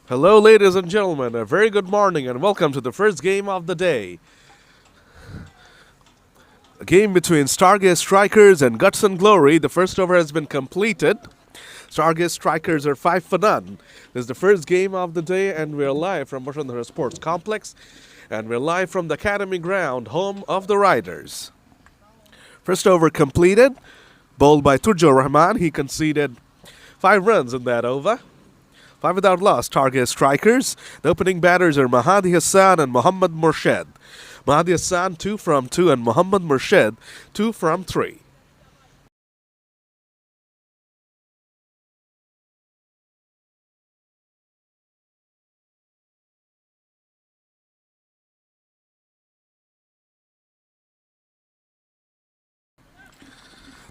Hello, ladies and gentlemen. A very good morning and welcome to the first game of the day. A game between Stargaze Strikers and Guts and Glory. The first over has been completed. Stargaze Strikers are 5 for none. This is the first game of the day and we're live from TSports Complex. And we're live from the Academy Ground, home of the Riders. First over completed. Bowled by Turjo Rahman. He conceded 5 runs in that over. 5 without loss, Stargaze Strikers. The opening batters are Mahdi Hassan and Mohammad Murshid. Mahdi Hassan 2 from 2 and Mohammad Murshid 2 from 3.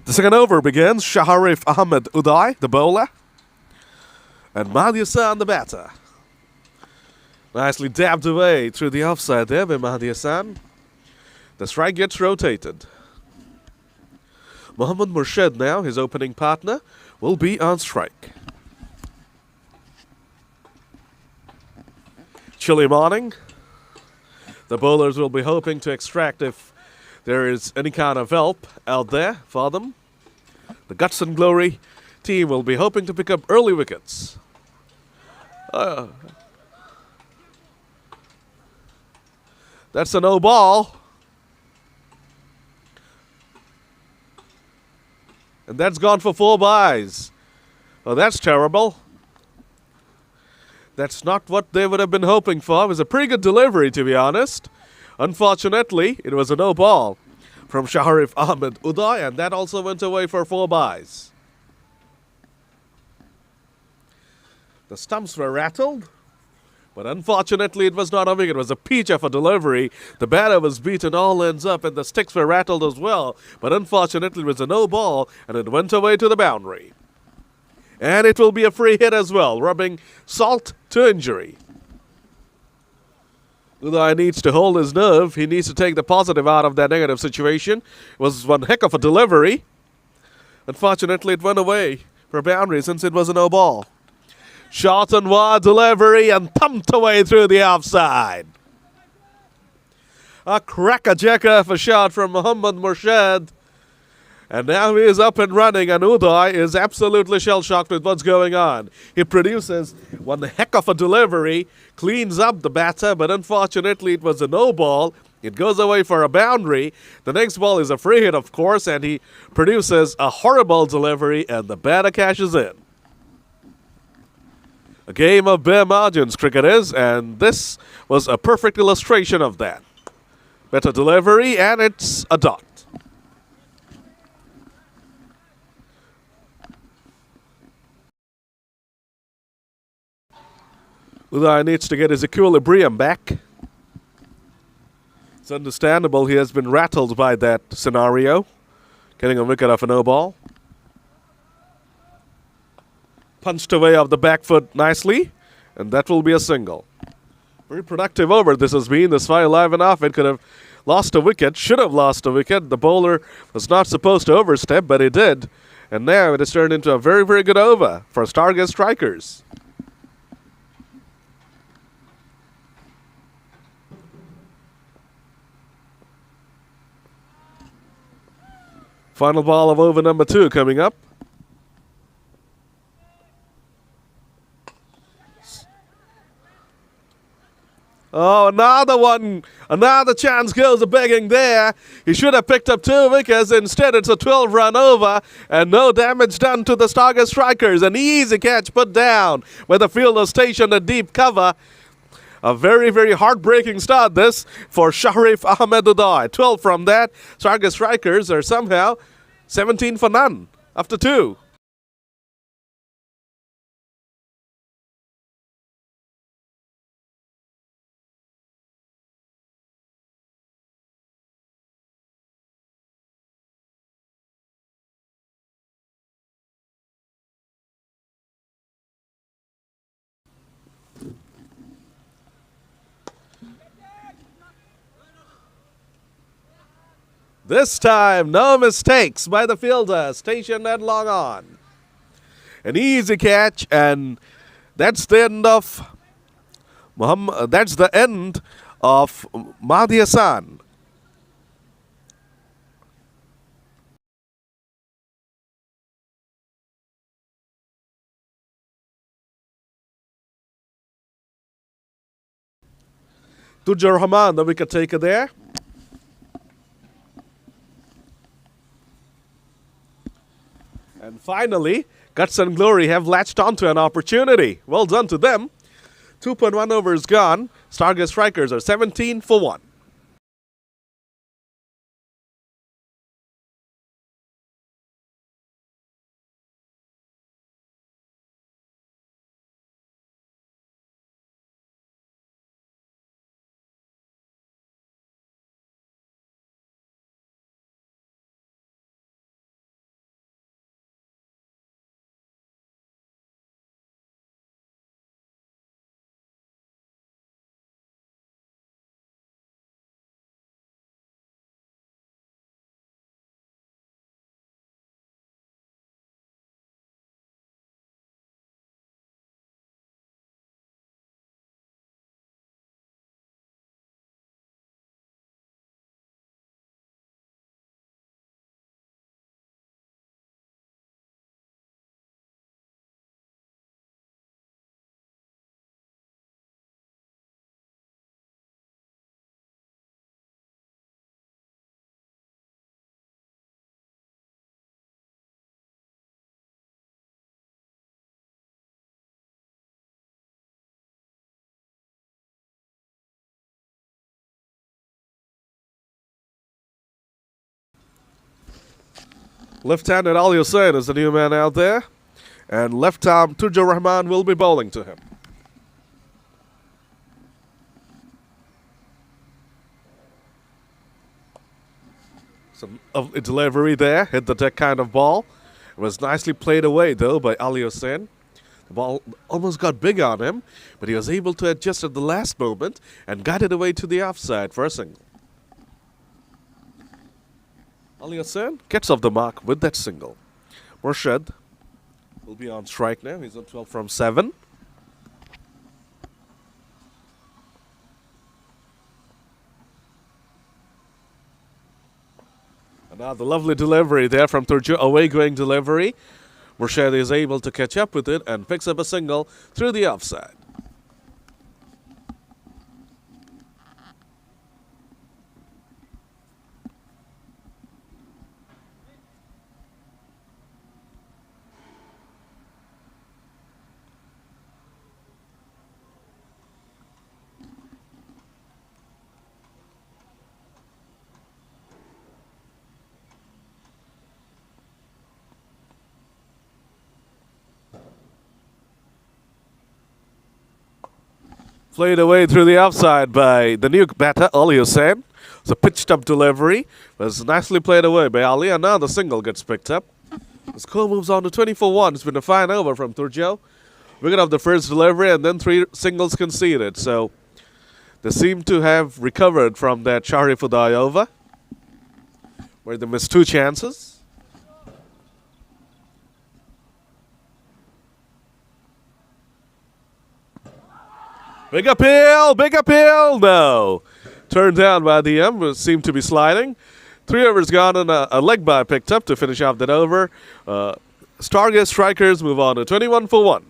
The second over begins. Shaharif Ahmed Uday, the bowler. And Mahdi Hassan, the batter. Nicely dabbed away through the offside there by Mahdi Hassan. The strike gets rotated. Mohammad Murshid now, his opening partner, will be on strike. Chilly morning. The bowlers will be hoping to extract if there is any kind of help out there for them. The Guts and Glory team will be hoping to pick up early wickets. That's a no ball. And that's gone for 4 byes. Oh, that's terrible. That's not what they would have been hoping for. It was a pretty good delivery, to be honest. Unfortunately, it was a no ball from Shaharif Ahmed Uday, and that also went away for 4 byes. The stumps were rattled, but unfortunately it was not a wicket. It was a peach of a delivery. The batter was beaten all ends up and the sticks were rattled as well. But unfortunately it was a no ball and it went away to the boundary. And it will be a free hit as well, rubbing salt to injury. Uday needs to hold his nerve. He needs to take the positive out of that negative situation. It was one heck of a delivery. Unfortunately it went away for a boundary since it was a no ball. Short and wide delivery and pumped away through the offside. A cracker-jacker of a shot from Mohammad Murshid. And now he is up and running and Uday is absolutely shell-shocked with what's going on. He produces one heck of a delivery, cleans up the batter, but unfortunately it was a no ball. It goes away for a boundary. The next ball is a free hit, of course, and he produces a horrible delivery and the batter cashes in. A game of bare margins, cricket is, and this was a perfect illustration of that. Better delivery, and it's a dot. Uday needs to get his equilibrium back. It's understandable he has been rattled by that scenario, getting a wicket off a no ball. Punched away off the back foot nicely, and that will be a single. Very productive over this has been. This fire live and off. It could have lost a wicket, should have lost a wicket. The bowler was not supposed to overstep, but he did. And now it has turned into a very, very good over for Stargaze Strikers. Final ball of over number 2 coming up. Oh, another one. Another chance goes a-begging there. He should have picked up 2 wickets. Instead, it's a 12-run over. And no damage done to the Stargaze Strikers. An easy catch put down where the fielder stationed a deep cover. A very, very heartbreaking start this for Shaharif Ahmed Uday. 12 from that. Stargaze Strikers are somehow 17 for none after 2. This time, no mistakes by the fielder, stationed at long on. An easy catch, and that's the end of That's the end of Mahdi Hassan. Tujur Rahman, the wicket taker there. And finally, Guts and Glory have latched onto an opportunity. Well done to them. 2.1 overs gone. Stargaze Strikers are 17 for 1. Left-handed Ali Hussain is the new man out there. And left arm Tujur Rahman will be bowling to him. Some of a delivery there, hit the deck kind of ball. It was nicely played away though by Ali Hussain. The ball almost got big on him, but he was able to adjust at the last moment and got it away to the offside for a single. Ali Hussain gets off the mark with that single. Murshid will be on strike now. He's on 12 from 7. Another lovely delivery there from Turju, away-going delivery. Murshid is able to catch up with it and picks up a single through the offside. Played away through the offside by the new batter, Ali Hussain. It's a pitched up delivery. It was nicely played away by Ali, and now the single gets picked up. The score moves on to 24-1. It's been a fine over from Turjo. We're going to have the first delivery and then 3 singles conceded. So they seem to have recovered from that Sharif Uday over, where they missed 2 chances. Big appeal, no. Turned down by the seemed to be sliding. 3 overs gone and a leg by picked up to finish off that over. Stargaze Strikers move on to 21 for 1.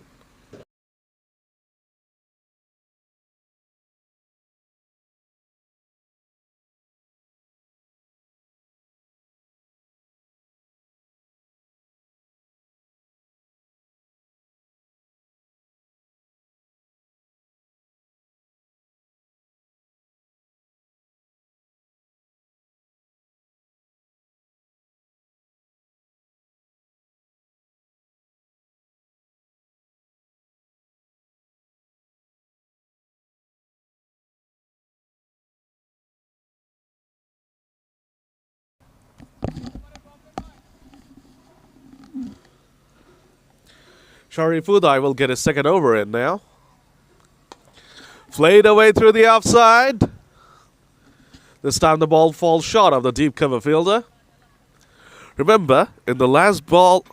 Sharif Uday will get his second over in now. Played away through the offside. This time the ball falls short of the deep cover fielder. Remember, in the last ball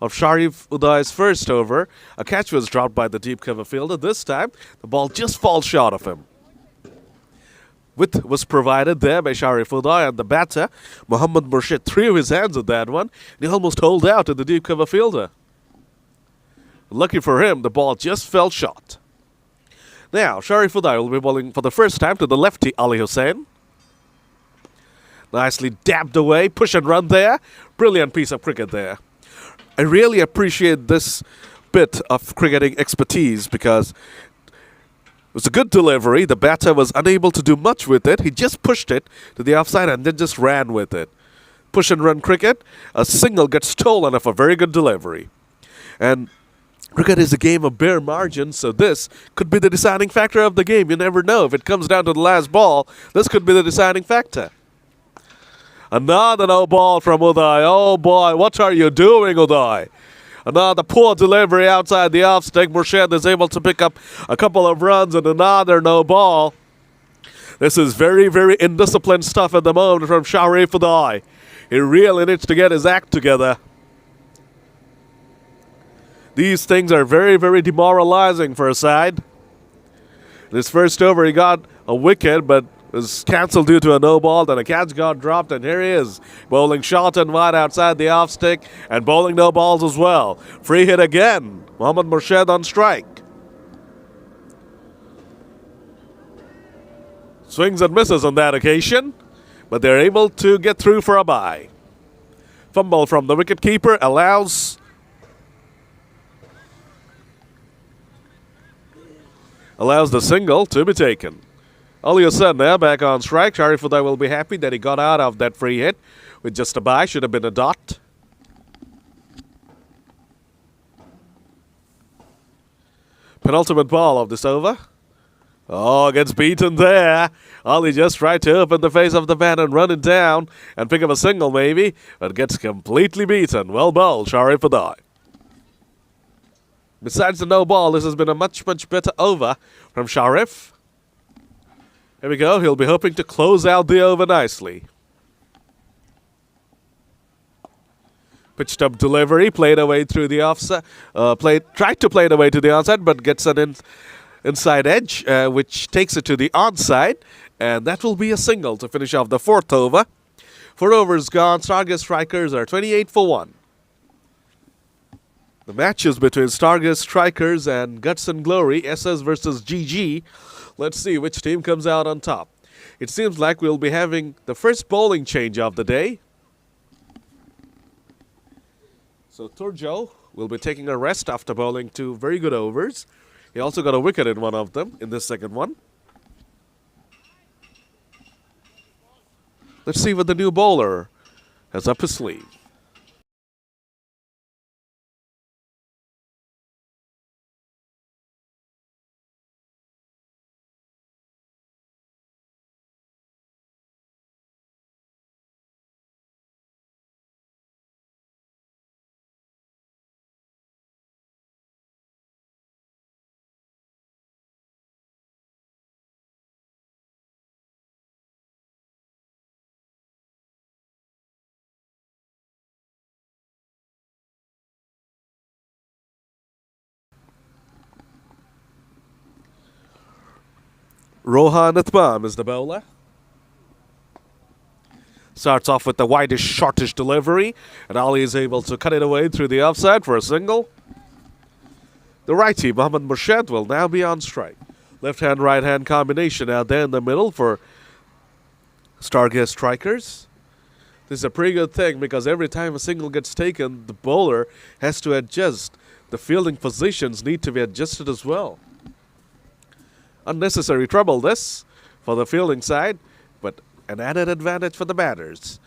of Sharif Udai's first over. A catch was dropped by the deep cover fielder. This time, the ball just falls short of him. Width was provided there by Sharif Udai, and the batter, Mohammad Murshid, threw his hands at that one. And he almost holed out to the deep cover fielder. Lucky for him, the ball just fell short. Now, Sharif Udai will be bowling for the first time to the lefty, Ali Hussain. Nicely dabbed away, push and run there. Brilliant piece of cricket there. I really appreciate this bit of cricketing expertise because it was a good delivery. The batter was unable to do much with it. He just pushed it to the offside and then just ran with it. Push and run cricket, a single gets stolen off a very good delivery. And cricket is a game of bare margins, so this could be the deciding factor of the game. You never know. If it comes down to the last ball, this could be the deciding factor. Another no ball from Udai. Oh boy, what are you doing, Udai? Another poor delivery outside the off stick. Murshid is able to pick up a couple of runs and another no ball. This is very, very indisciplined stuff at the moment from Sharif Udai. He really needs to get his act together. These things are very, very demoralizing for a side. In his first over, he got a wicket, but was cancelled due to a no ball. Then a catch got dropped, and here he is, bowling short and wide outside the off stick and bowling no balls as well. Free hit again. Mohammad Murshid on strike. Swings and misses on that occasion, but they're able to get through for a bye. Fumble from the wicketkeeper allows the single to be taken. Ali Hussain now back on strike. Sharif Udai will be happy that he got out of that free hit with just a bye. Should have been a dot. Penultimate ball of this over. Oh, gets beaten there. Ali just tried to open the face of the bat and run it down and pick up a single maybe, but gets completely beaten. Well bowled, Sharif Udai. Besides the no ball, this has been a much, much better over from Sharif. Here we go. He'll be hoping to close out the over nicely. Pitched up delivery, played away through the offside. Tried to play it away to the onside, but gets an inside edge, which takes it to the onside. And that will be a single to finish off the fourth over. 4 overs gone. Stargaze strikers are 28 for 1. The matches between Stargaze strikers and Guts and Glory, SS versus GG. Let's see which team comes out on top. It seems like we'll be having the first bowling change of the day. So Turjo will be taking a rest after bowling 2 very good overs. He also got a wicket in one of them in this second one. Let's see what the new bowler has up his sleeve. Rohan Atmam is the bowler. Starts off with the widest, shortish delivery, and Ali is able to cut it away through the offside for a single. The righty, Mohammad Murshid, will now be on strike. Left-hand, right-hand combination out there in the middle for Stargaze strikers. This is a pretty good thing because every time a single gets taken, the bowler has to adjust. The fielding positions need to be adjusted as well. Unnecessary trouble this for the fielding side, but an added advantage for the batters.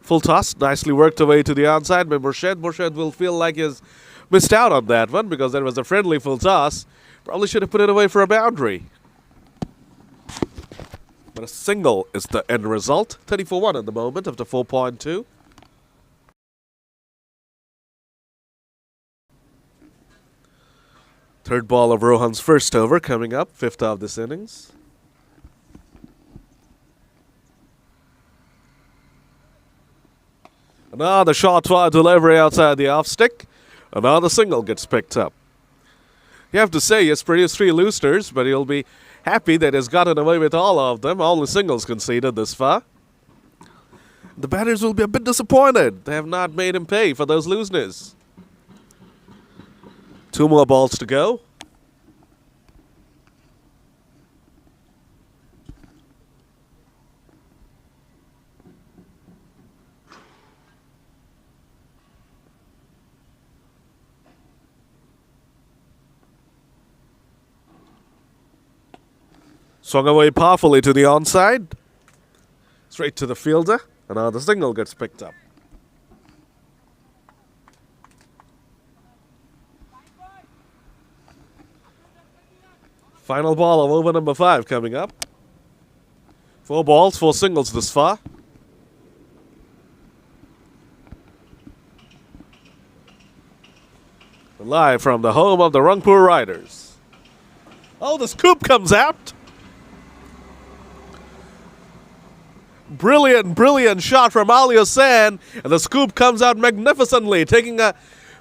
Full toss, nicely worked away to the onside by Murshid. Murshid will feel like he's missed out on that one because that was a friendly full toss. Probably should have put it away for a boundary. But a single is the end result. 30-for-1 at the moment after 4.2. Third ball of Rohan's first over coming up, 5th of this innings. Another short wide delivery outside the off stick. Another single gets picked up. You have to say he's produced 3 losers, but he'll be happy that he's gotten away with all of them. Only singles conceded this far. The batters will be a bit disappointed. They have not made him pay for those looseness. 2 more balls to go. Swung away powerfully to the onside. Straight to the fielder. Another single gets picked up. Final ball of over number 5 coming up. 4 balls, 4 singles this far. Live from the home of the Rangpur Riders. Oh, the scoop comes out. Brilliant shot from Ali Hussain. And the scoop comes out magnificently, taking a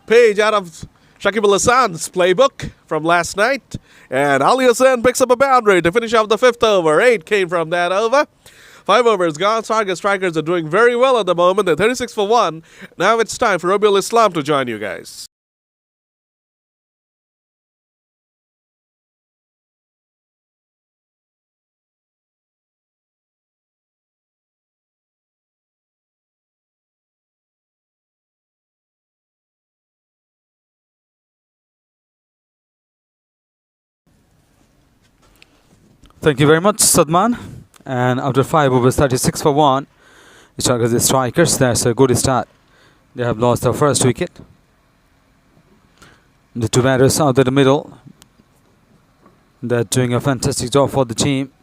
page out of Shakib Al Hasan's playbook from last night. And Ali Hussain picks up a boundary to finish off the 5th over. 8 came from that over. 5 overs gone. Stargaze Strikers are doing very well at the moment. They're 36 for 1. Now it's time for Rabiul Islam to join you guys. Thank you very much, Sadman. And after 5 overs, 36 for 1, the Strikers, that's a good start. They have lost their first wicket. The 2 batters out in the middle, they're doing a fantastic job for the team.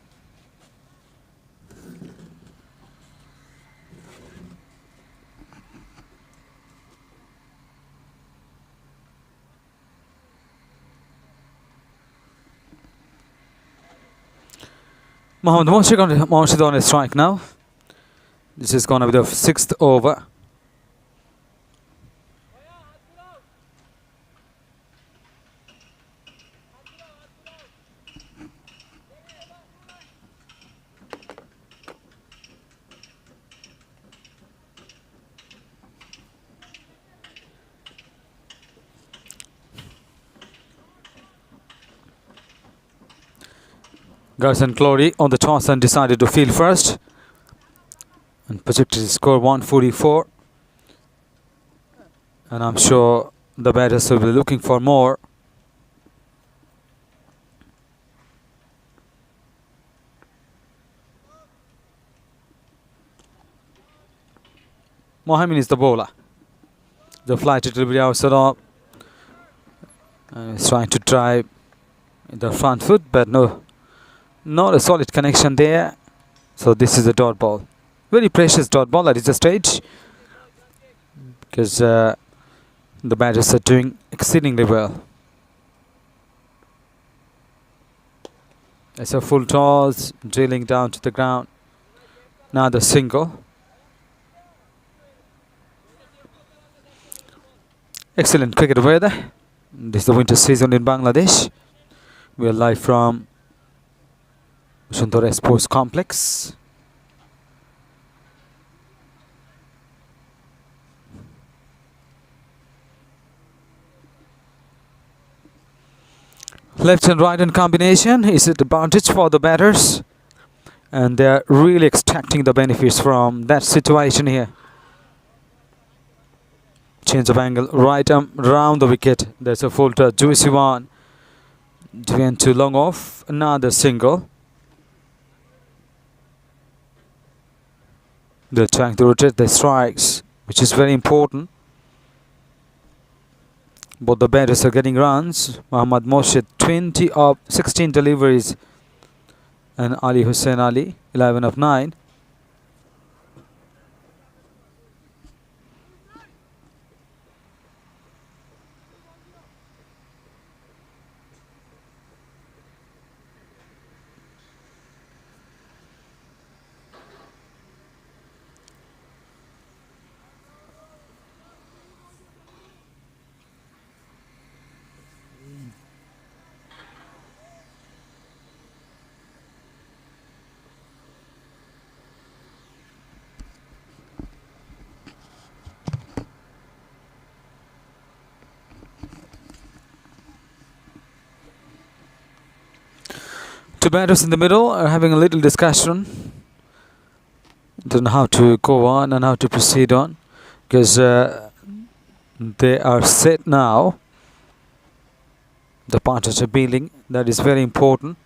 Mohammad Moshid on a strike now. This is going to be the 6th over. Garson Clory on the toss and decided to field first and projected his score 144, and I'm sure the batters will be looking for more. Mohammed is the bowler. The flight it will be outside off, and he's trying to drive the front foot, but no. Not a solid connection there. So this is a dot ball. Very precious dot ball at this stage, because the batters are doing exceedingly well. It's a full toss, drilling down to the ground. Now the single. Excellent cricket weather. This is the winter season in Bangladesh. We are live from TSports complex. Left and right in combination is an advantage for the batters, and they are really extracting the benefits from that situation here. Change of angle, right arm round the wicket. There's a full to juicy one. Went too long off. Another single. They're trying to rotate the strikes, which is very important. Both the batters are getting runs. Mohammad Moshid 20 of 16 deliveries, and Ali Hussain Ali 11 of 9. Two batters in the middle are having a little discussion. Don't know how to go on and how to proceed on, because they are set now. The partners are bailing. That is very important.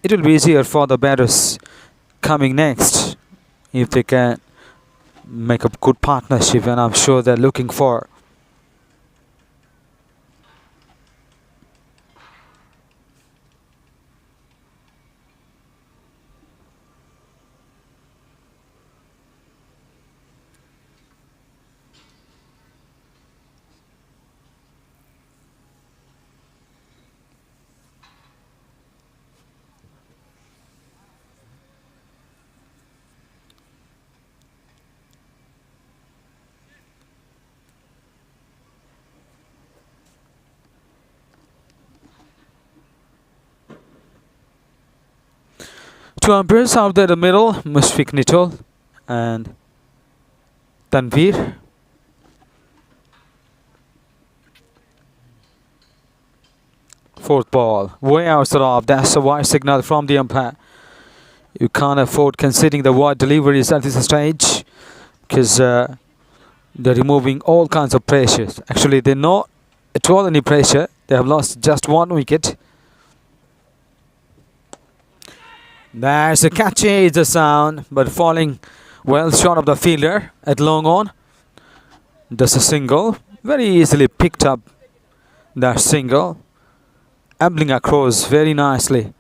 It will be easier for the batters coming next if they can make a good partnership, and I'm sure they're looking for. Two umpires out there in the middle, Mushfiq Nitol and Tanveer. Fourth ball, way outside off. That's a wide signal from the umpire. You can't afford conceding the wide deliveries at this stage, because they're removing all kinds of pressures. Actually, they're not at all any pressure. They have lost just one wicket. There's a catchy, it's a sound, but falling well short of the fielder at long on. Just a single, very easily picked up that single, ambling across very nicely.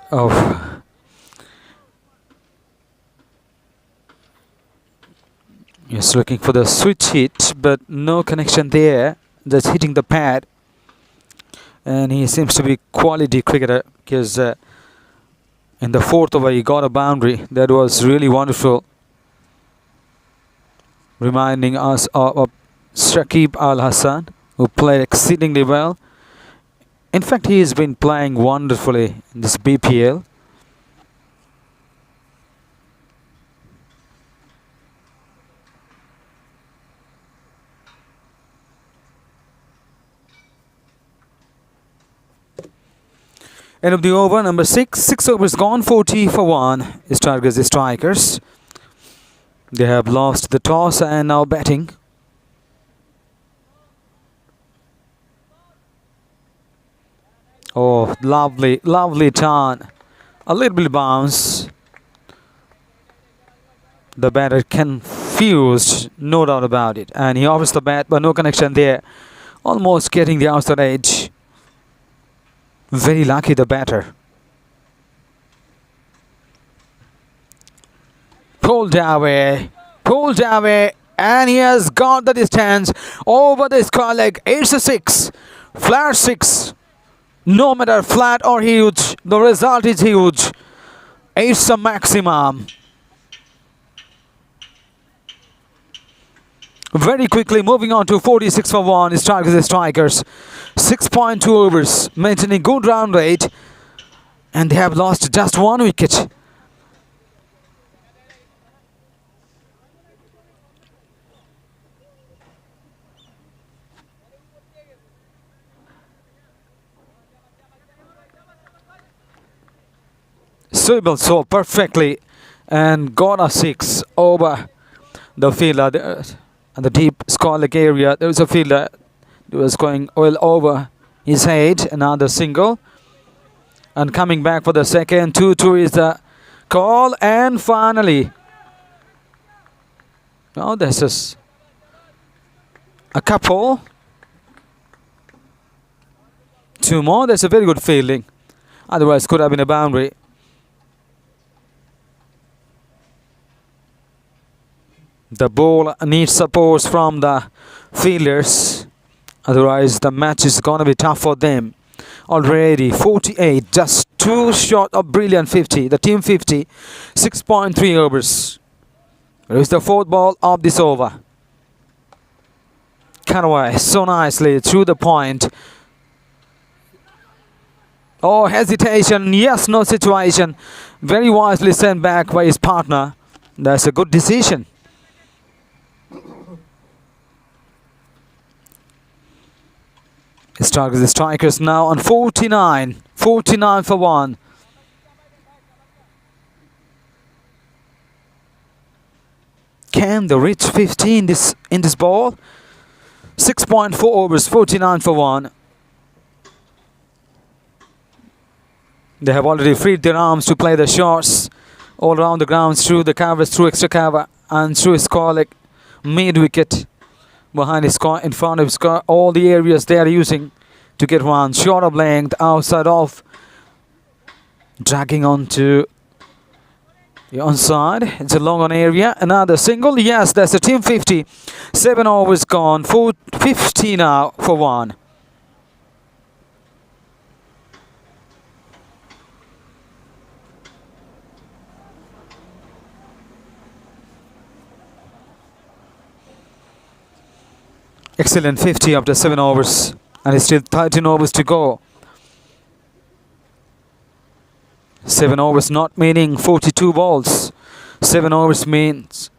Oh, he's looking for the switch hit, but no connection there. Just hitting the pad, and he seems to be quality cricketer, because in the fourth over he got a boundary. That was really wonderful, reminding us of Shakib Al Hassan, who played exceedingly well. In fact, he has been playing wonderfully in this BPL. End of the over, number 6. 6 overs gone, 40 for 1. Stargaze strikers. They have lost the toss and now batting. Oh, lovely, lovely turn. A little bit bounce. The batter confused, no doubt about it. And he offers the bat, but no connection there. Almost getting the outside edge. Very lucky, the batter. Pulled away, and he has got the distance over the square leg. It's a 6, flat 6. No matter flat or huge, the result is huge. It's a maximum. Very quickly moving on to 46 for 1. Stargaze strikers. 6.2 overs, maintaining good run rate, and they have lost just one wicket. Swivel so perfectly and got a 6 over the fielder there, and the deep square leg area. There was a fielder that was going well over his head. Another single, and coming back for the second. 2-2 is the call, and finally, now this is a couple. 2 more. That's a very good fielding. Otherwise, could have been a boundary. The ball needs support from the fielders. Otherwise, the match is going to be tough for them. Already 48, just 2 short of brilliant 50. The team 50, 6.3 overs. It is the 4th ball of this over. cut away so nicely through the point. Oh, hesitation. Yes, no situation. Very wisely sent back by his partner. That's a good decision. Stargaze the strikers now on 49. 49 for 1. Can they reach 50 in this ball? 6.4 overs, 49 for 1. They have already freed their arms to play the shots all around the grounds, through the covers, through extra cover, and through his core, like mid wicket, behind his core, in front of his core. All the areas they are using to get runs. Short of length, outside off, dragging on to the onside. It's a long on area. Another single. Yes, that's a team 50. 7 overs gone. 50 now for 1. Excellent 50 after 7 overs. And it's still 13 overs to go. 7 overs not meaning 42 balls. 7 overs means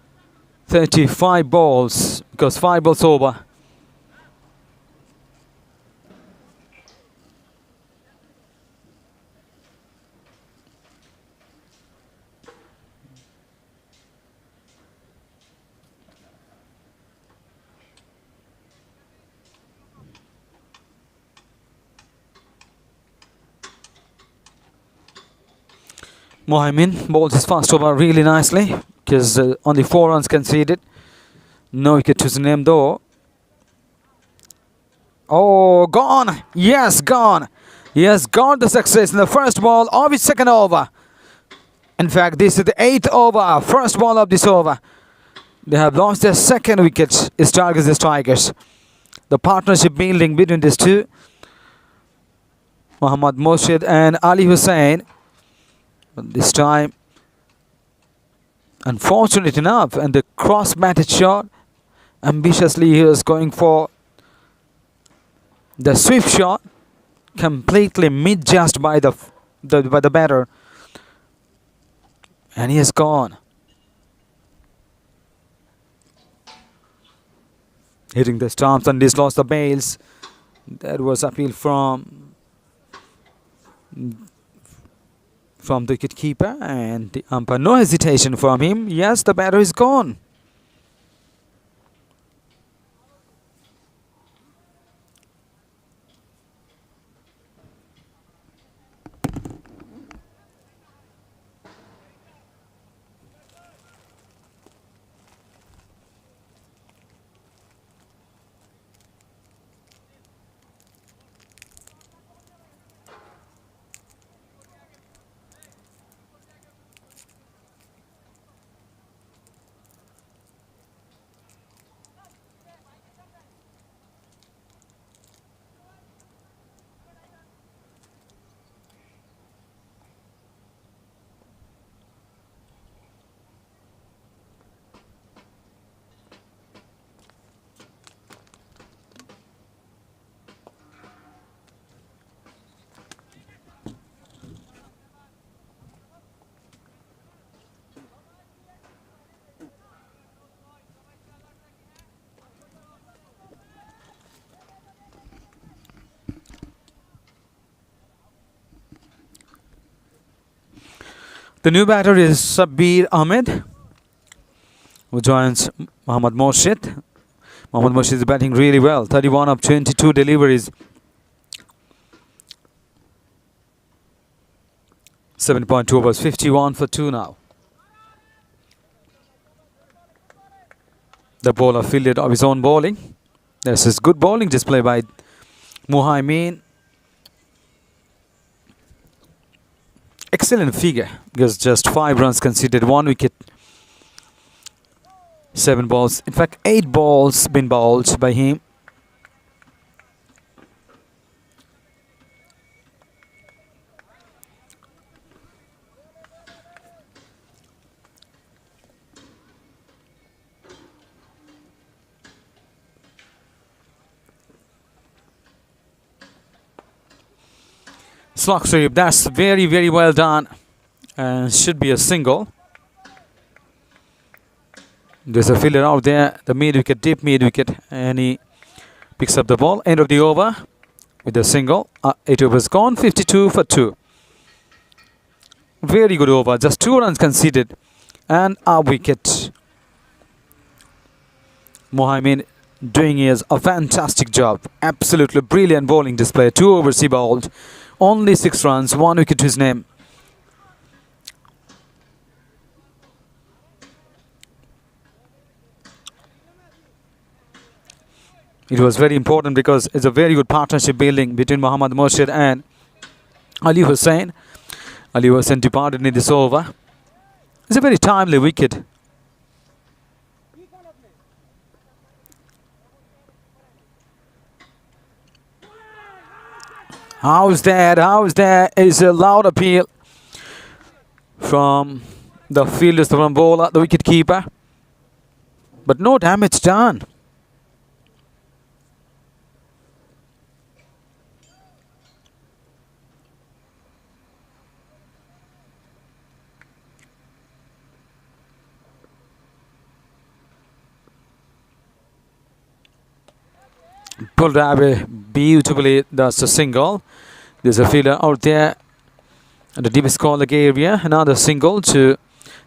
35 balls, because 5 balls over. Mohamed bowls his first over really nicely, because only 4 runs conceded. No wicket to his name though. Oh, gone! Yes, gone! Yes, got the success in the first ball of his second over. In fact, this is the 8th over, first ball of this over. They have lost their second wicket. Stargaze the strikers. The partnership building between these two, Mohammad Moshid and Ali Hussain. But this time, unfortunate enough, and the cross-batted shot, ambitiously he was going for the swift shot, completely misjudged by the batter, and he has gone. Hitting the stumps, and this lost the bails. That was appeal from the wicket keeper, and the umpire. No hesitation from him. Yes, the batter is gone. The new batter is Sabir Ahmed, who joins Mohammad Morshid. Mohammad Morshid is batting really well. 31 of 22 deliveries. 7.2 overs, 51 for 2 now. The bowler fielded of his own bowling. This is good bowling display by Muhaimin. Excellent figure, because just 5 runs conceded, 1 wicket, 7 balls. In fact, 8 balls been bowled by him. slog sweep. That's very, very well done. And should be a single. There's a fielder out there. The mid wicket, deep mid wicket. And he picks up the ball. End of the over with a single. 8 overs gone. 52 for 2. Very good over. Just 2 runs conceded. And a wicket. Mohammed doing a fantastic job. Absolutely brilliant bowling display. 2 overs he bowled. Only 6 runs. 1 wicket to his name. It was very important because it's a very good partnership building between Mohammad Murshid and Ali Hussain. Ali Hussain departed in this over. It's a very timely wicket. How's that? How's that? Is a loud appeal from the fielders, from bowler, the wicket keeper. But no damage done. Pulled away beautifully. That's a single. There's a fielder out there at the deepest corner area. Another single to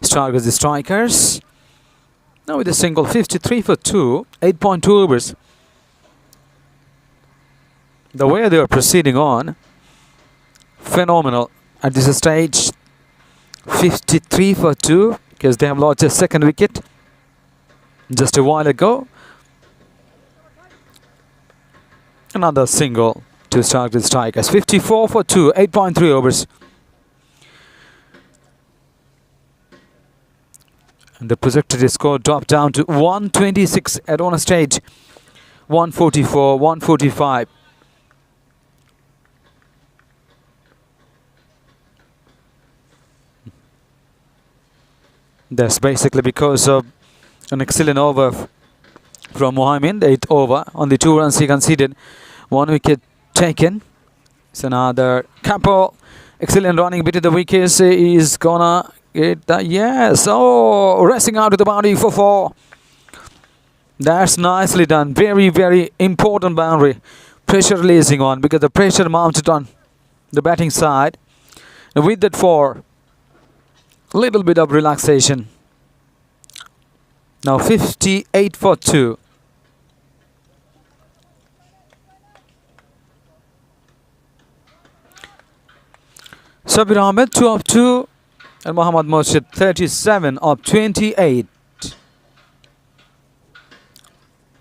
Stargaze the strikers. Now with a single, 53 for 2. 8.2 overs. The way they are proceeding on, phenomenal at this stage. 53 for 2 because they have lost a second wicket just a while ago. Another single to start with strikers. 54 for 2, 8.3 overs. And the projected score dropped down to 126 at one stage. 144, 145. That's basically because of an excellent over from Mohammed. The 8th over. Only 2 runs he conceded. 1 wicket taken. It's another couple. Excellent running between the wickets. He's gonna get that. Yes. Oh, racing out to the boundary for 4. That's nicely done. Very, very important boundary. Pressure releasing on because the pressure mounted on the batting side. And with that 4, little bit of relaxation. Now 58 for 2. Sabir Ahmed 2 of 2 and Mohammad Murshid 37 of 28.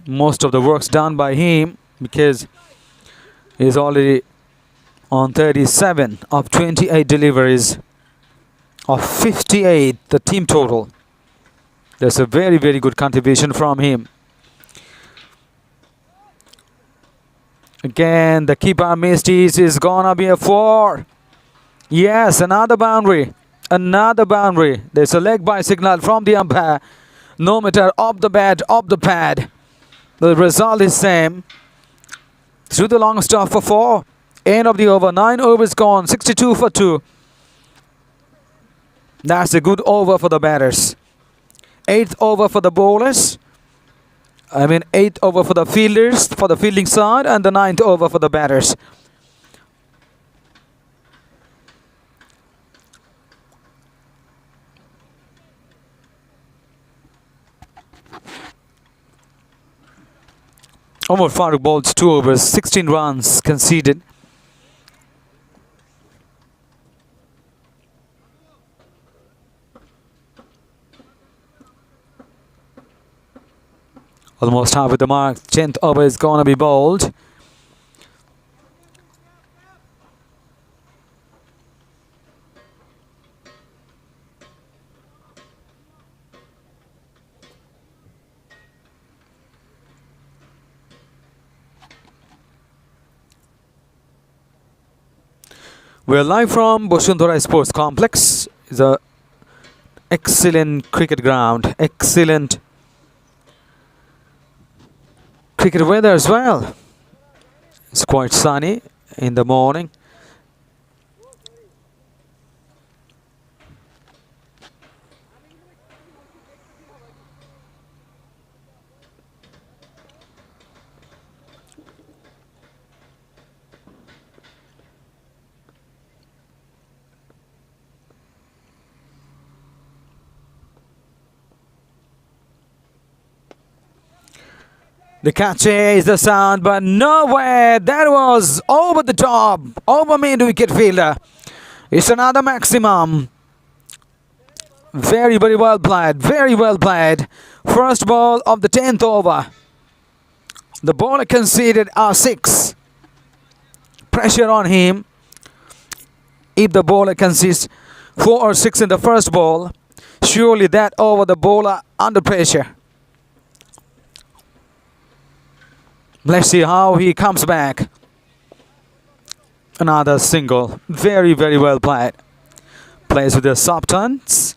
Most of the work's done by him because he's already on 37 of 28 deliveries of 58, the team total. That's a very, very good contribution from him. Again, the keeper missed. Is gonna be a 4. Yes, another boundary. Another boundary. There's a leg by signal from the umpire. No matter off the bat, off the pad. The result is same. Through the long stop for 4. End of the over. 9 overs gone. 62 for 2. That's a good over for the batters. 8th over for the bowlers. 8th over for the fielders, for the fielding side. And the 9th over for the batters. Omar Farooq bowled 2 overs, 16 runs conceded. Almost half with the mark. 10th over is going to be bowled. We're live from Bosundhara Sports Complex. It's an excellent cricket ground. Excellent cricket weather as well. It's quite sunny in the morning. The catch is the sound, but nowhere. That was over the top, over mid wicket fielder. It's another maximum. Very, very well played. Very well played. First ball of the 10th over. The bowler conceded a 6. Pressure on him. If the bowler concedes 4 or 6 in the first ball, surely that over the bowler under pressure. Let's see how he comes back. Another single. Very, very well played. Plays with the soft turns.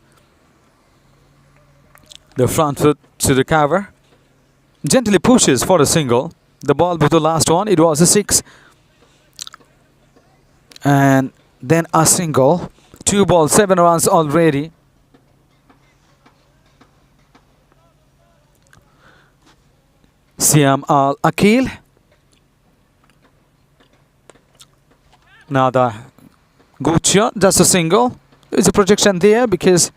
The front foot to the cover. Gently pushes for a single. The ball before the last one, it was a 6. And then a single. 2 balls, 7 runs already. Siam Al Akil. Another good shot, just a single. There's a projection there because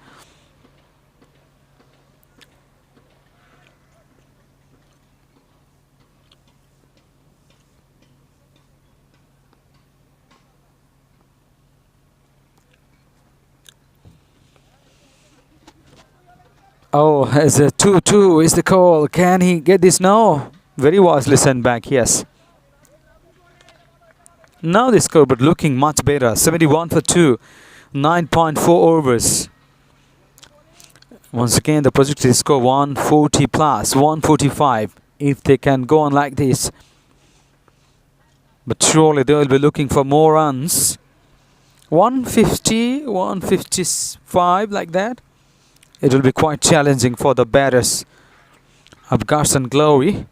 oh, it's a 2-2 is the call. Can he get this? No. Very wisely sent back, yes. Now the scoreboard looking much better. 71 for 2. 9.4 overs. Once again, the projected score 140 plus, 145. If they can go on like this. But surely they will be looking for more runs. 150, 155 like that. It will be quite challenging for the batters of Guts and Glory.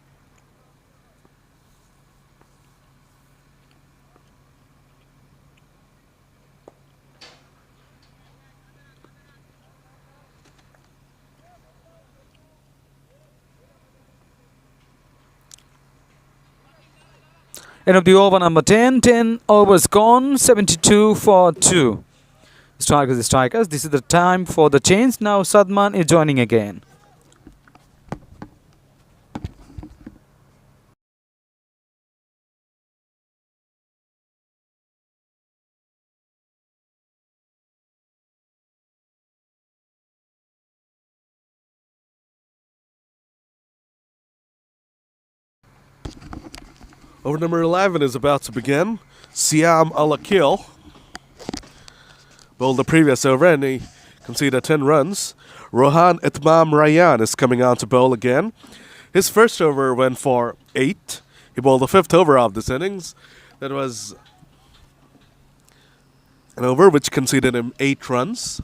End of the over number 10. 10 overs gone. 72 for 2. Strikers, strikers. This is the time for the change. Now Sadman is joining again. Over number 11 is about to begin. Siam Al-Akil bowled the previous over and he conceded 10 runs. Rohan Itmam Rayan is coming on to bowl again. His first over went for 8. He bowled the 5th over of this innings. That was an over which conceded him 8 runs.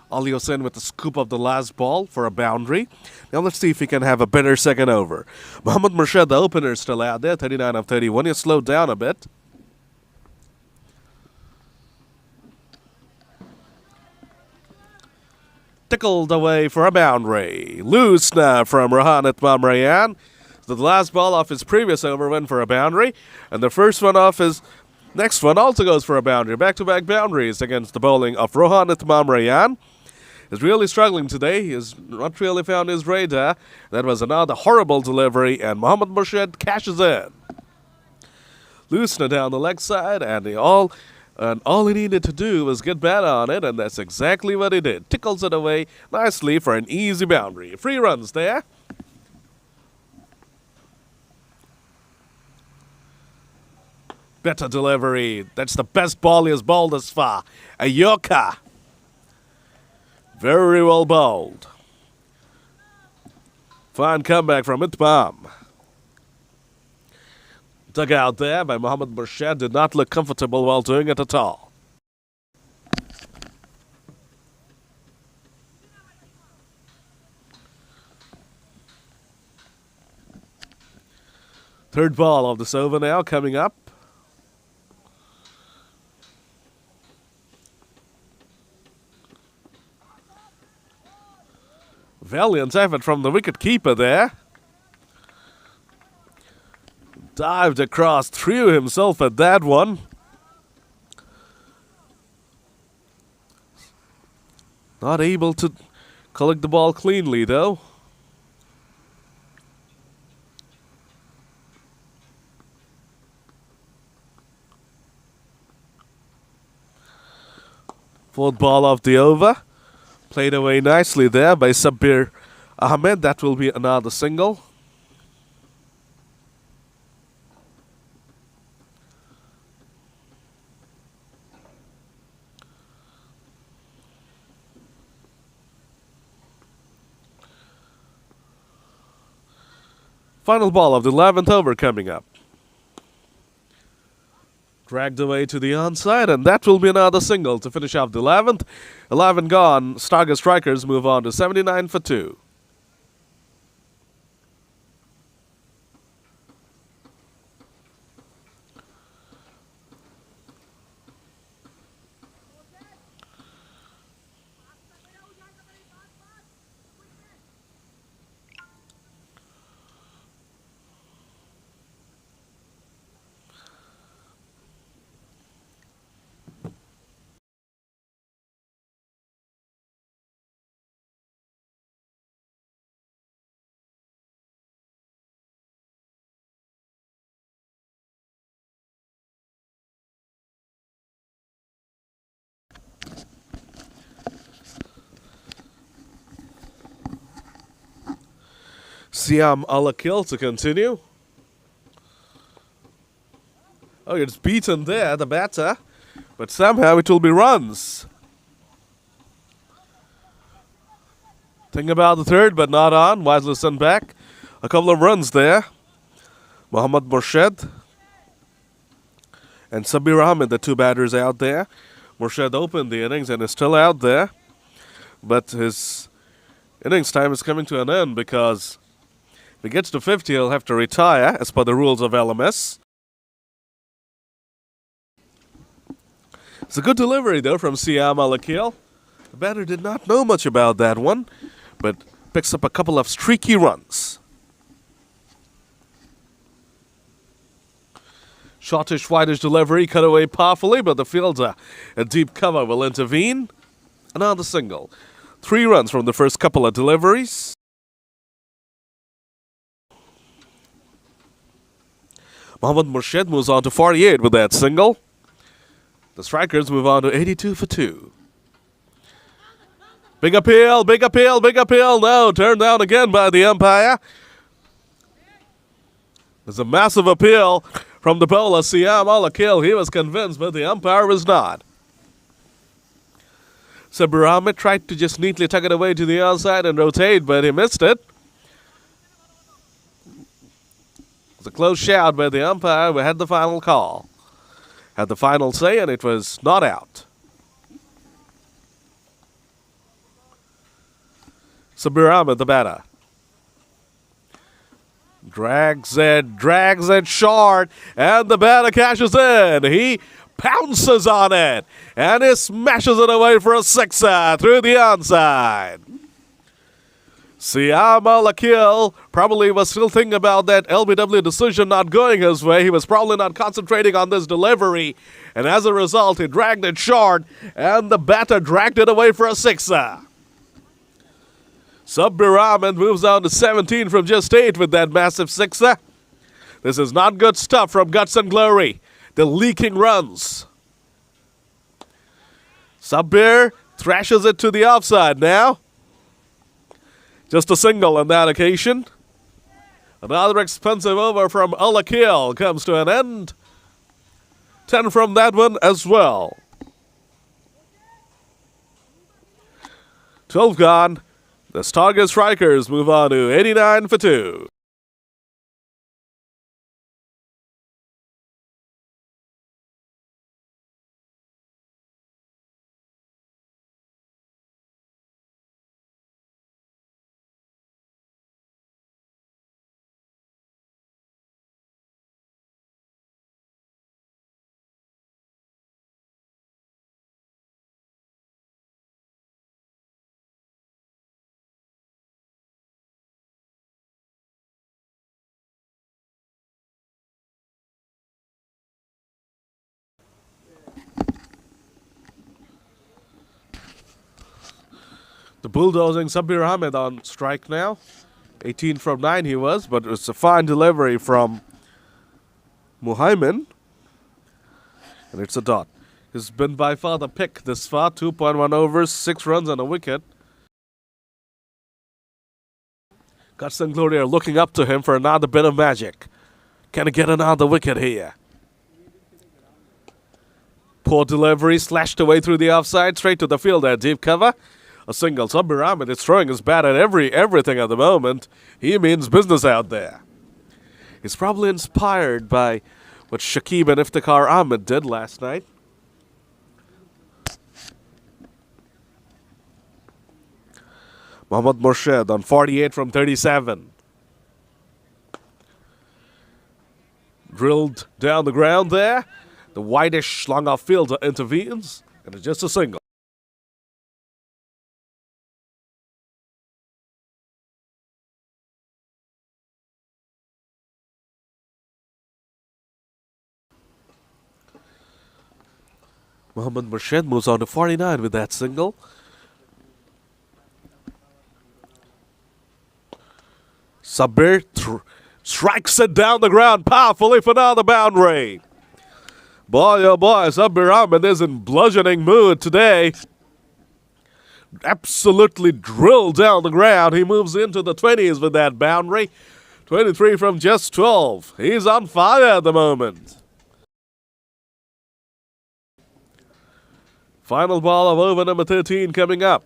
Ali Hossain with the scoop of the last ball for a boundary. Now let's see if he can have a better second over. Mohammad Murshid, the opener, is still out there. 39 of 31. He slowed down a bit. Tickled away for a boundary. Loose now from Rohan Itmam Rayan. The last ball off his previous over went for a boundary. And the first one off his next one also goes for a boundary. Back-to-back boundaries against the bowling of Rohan Itmam Rayan. Is really struggling today. He has not really found his radar. That was another horrible delivery, and Mohammad Murshid cashes in. Loosener down the leg side, and all he needed to do was get bat on it, and that's exactly what he did. Tickles it away nicely for an easy boundary. 3 runs there. Better delivery. That's the best ball he has bowled thus far. A yorker. Very well bowled. Fine comeback from Itmam. Dug out there by Mohammad Murshid did not look comfortable while doing it at all. Third ball of this over now coming up. Valiant effort from the wicket-keeper there. Dived across, threw himself at that one. Not able to collect the ball cleanly, though. Fourth ball of the over. Played away nicely there by Sabir Ahmed. That will be another single. Final ball of the 11th over coming up. Dragged away to the onside, and that will be another single to finish off the 11th. 11 gone. Stargaze Strikers move on to 79 for 2. Siam Alakil to continue. Oh, it's beaten there, the batter. But somehow it will be runs. Think about the third, but not on. Wisely sent back. A couple of runs there. Mohammad Murshid and Sabir Ahmed, the two batters out there. Murshid opened the innings and is still out there. But his innings time is coming to an end because if he gets to 50, he'll have to retire as per the rules of LMS. It's a good delivery, though, from Siam Alakil. The batter did not know much about that one, but picks up a couple of streaky runs. Shortish, whitish delivery, cut away powerfully, but the fielder at deep cover will intervene. Another single. 3 runs from the first couple of deliveries. Mohammad Murshid moves on to 48 with that single. The Strikers move on to 82 for 2. Big appeal, big appeal, big appeal. No, turned down again by the umpire. There's a massive appeal from the bowler, Siam Alakil. He was convinced, but the umpire was not. Sabir Ahmed tried to just neatly tuck it away to the outside and rotate, but he missed it. It was a close shout by the umpire. We had the final call. Had the final say, and it was not out. Sabir Ahmed, the batter. Drags it short, and the batter cashes in. He pounces on it, and he smashes it away for a sixer through the onside. Siam Alakil probably was still thinking about that LBW decision not going his way. He was probably not concentrating on this delivery, and as a result, he dragged it short, and the batter dragged it away for a sixer. Sabir Ahmed moves on to 17 from just 8 with that massive sixer. This is not good stuff from Guts and Glory. The leaking runs. Sabir thrashes it to the offside now. Just a single on that occasion. Another expensive over from Alakil comes to an end. 10 from that one as well. 12 gone. The Stargaze Strikers move on to 89 for 2. The bulldozing Sabir Ahmed on strike now. 18 from 9 he was, but it was a fine delivery from Muhaimin. And it's a dot. He's been by far the pick this far. 2.1 overs, 6 runs and a wicket. Guts and Glory are looking up to him for another bit of magic. Can he get another wicket here? Poor delivery, slashed away through the offside, straight to the fielder, deep cover. A single. Sabir Ahmed is throwing his bat at everything at the moment. He means business out there. He's probably inspired by what Shakib and Iftikhar Ahmed did last night. Mohammad Murshid on 48 from 37. Drilled down the ground there. The whitish long-off fielder intervenes, and it's just a single. Mohammad Murshid moves on to 49 with that single. Sabir strikes it down the ground powerfully for another boundary. Boy, oh boy, Sabir Ahmed is in bludgeoning mood today. Absolutely drilled down the ground. He moves into the 20s with that boundary. 23 from just 12. He's on fire at the moment. Final ball of over number 13 coming up.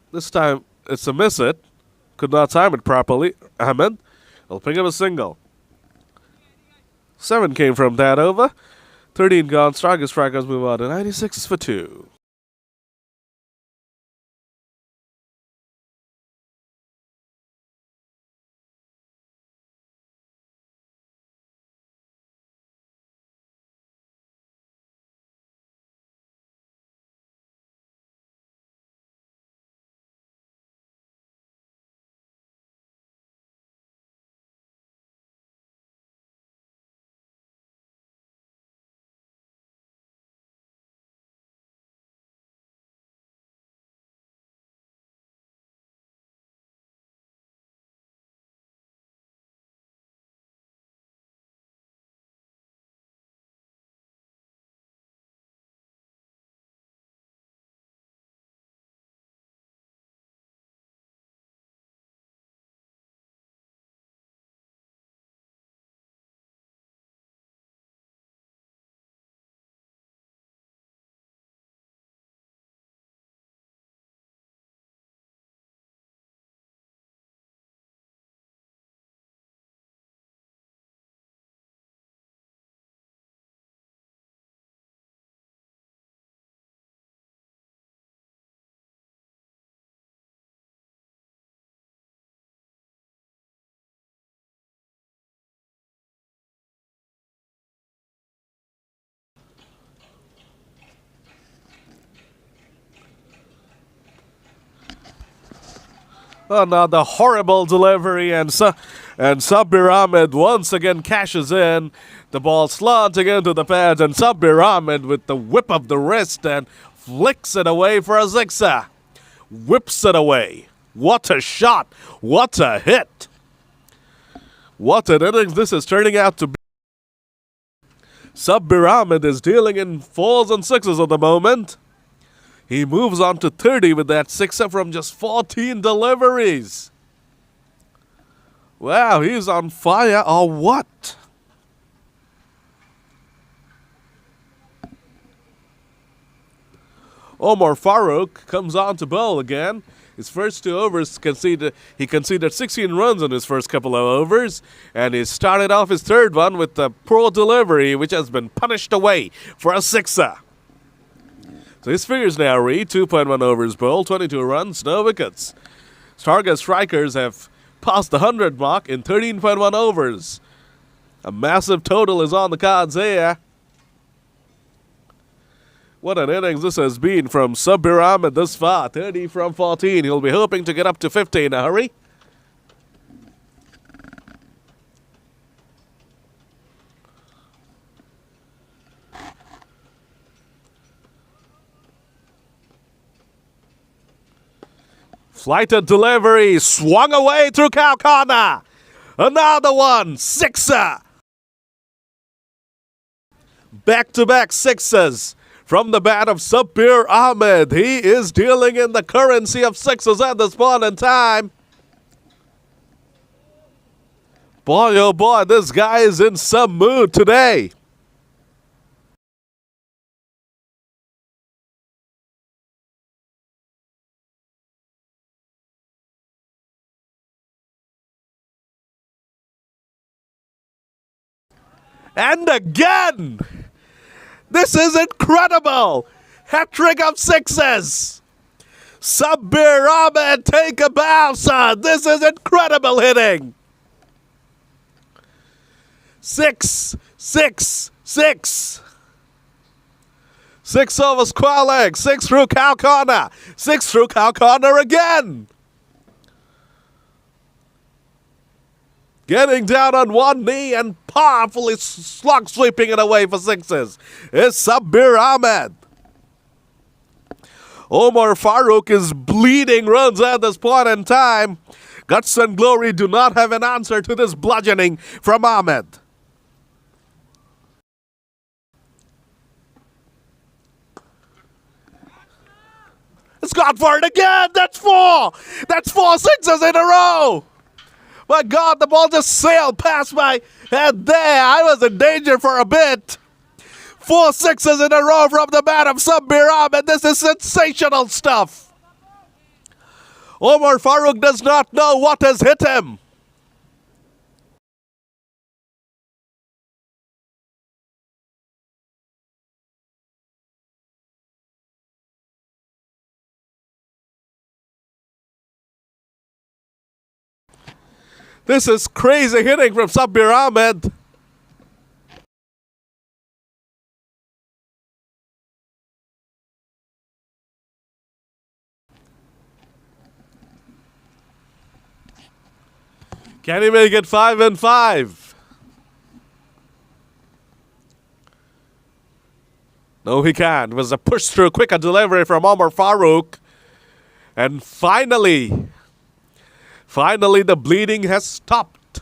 This time it's a miss it. Could not time it properly. Ahmed will pick up a single. 7 came from that over. 13 gone. Stargaze strikers move on to 96 for 2. Another horrible delivery, and Sabir Ahmed once again cashes in. The ball slanting into the pads, and Sabir Ahmed with the whip of the wrist and flicks it away for a sixer. Whips it away. What a shot. What a hit. What an innings this is turning out to be. Sabir Ahmed is dealing in 4s and 6s at the moment. He moves on to 30 with that sixer from just 14 deliveries. Wow, he's on fire or what? Omar Farouk comes on to bowl again. His first 2 overs he conceded 16 runs in his first couple of overs, and he started off his 3rd one with a poor delivery, which has been punished away for a sixer. So his figures now read 2.1 overs bowled, 22 runs, no wickets. Stargaze strikers have passed the 100 mark in 13.1 overs. A massive total is on the cards here. What an innings this has been from Sabbir Ahmed this far. 30 from 14. He'll be hoping to get up to 50 in a hurry. Flighted delivery, swung away through cow corner. Another one, sixer. Back-to-back sixes from the bat of Sabbir Ahmed. He is dealing in the currency of sixes at this point in time. Boy, oh boy, this guy is in some mood today. And again! This is incredible! Hat-trick of sixes! Sabbir Ahmed, take a bow, son! This is incredible hitting! 6, 6, 6. 6 over square leg, 6 through cow corner, 6 through cow corner again! Getting down on one knee and powerfully slug sweeping it away for sixes is Sabbir Ahmed. Omar Farooq is bleeding runs at this point in time. Guts and Glory do not have an answer to this bludgeoning from Ahmed. It's gone for it again. That's 4. That's 4 sixes in a row. My God, the ball just sailed past my head there. I was in danger for a bit. 4 sixes in a row from the bat of Sabbir Ahmed. This is sensational stuff. Omar Farooq does not know what has hit him. This is crazy hitting from Sabbir Ahmed. Can he make it 5 and 5? No, he can't. It was a push through, quicker delivery from Omar Farooq. And finally, the bleeding has stopped.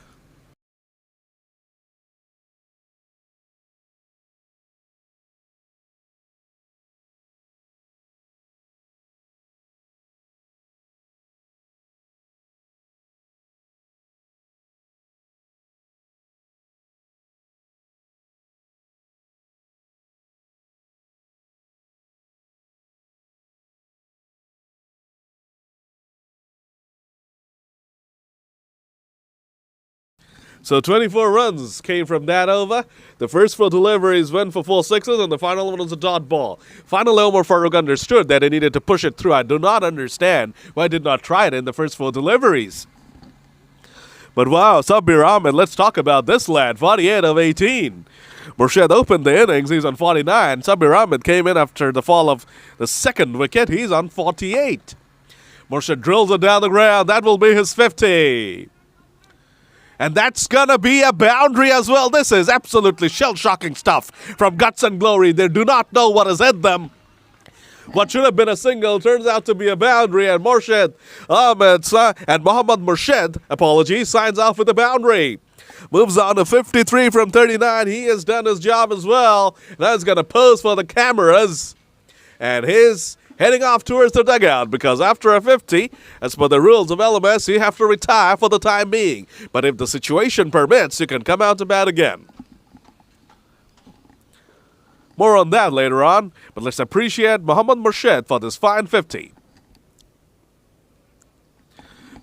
So 24 runs came from that over. The first 4 deliveries went for 4 sixes, and the final one was a dot ball. Finally, Omar Farooq understood that he needed to push it through. I do not understand why he did not try it in the first 4 deliveries. But wow, Sabbir Ahmed, let's talk about this lad. 48 of 18. Murshid opened the innings. He's on 49. Sabbir Ahmed came in after the fall of the second wicket. He's on 48. Murshid drills it down the ground. That will be his 50. And that's going to be a boundary as well. This is absolutely shell-shocking stuff from Guts and Glory. They do not know what has hit them. What should have been a single turns out to be a boundary, and Murshid Ahmed and Mohammad Murshid, signs off with a boundary. Moves on to 53 from 39. He has done his job as well. Now he's going to pose for the cameras. And he's heading off towards the dugout because after a 50, as per the rules of LMS, you have to retire for the time being. But if the situation permits, you can come out to bat again. More on that later on, but let's appreciate Mohammad Murshid for this fine 50.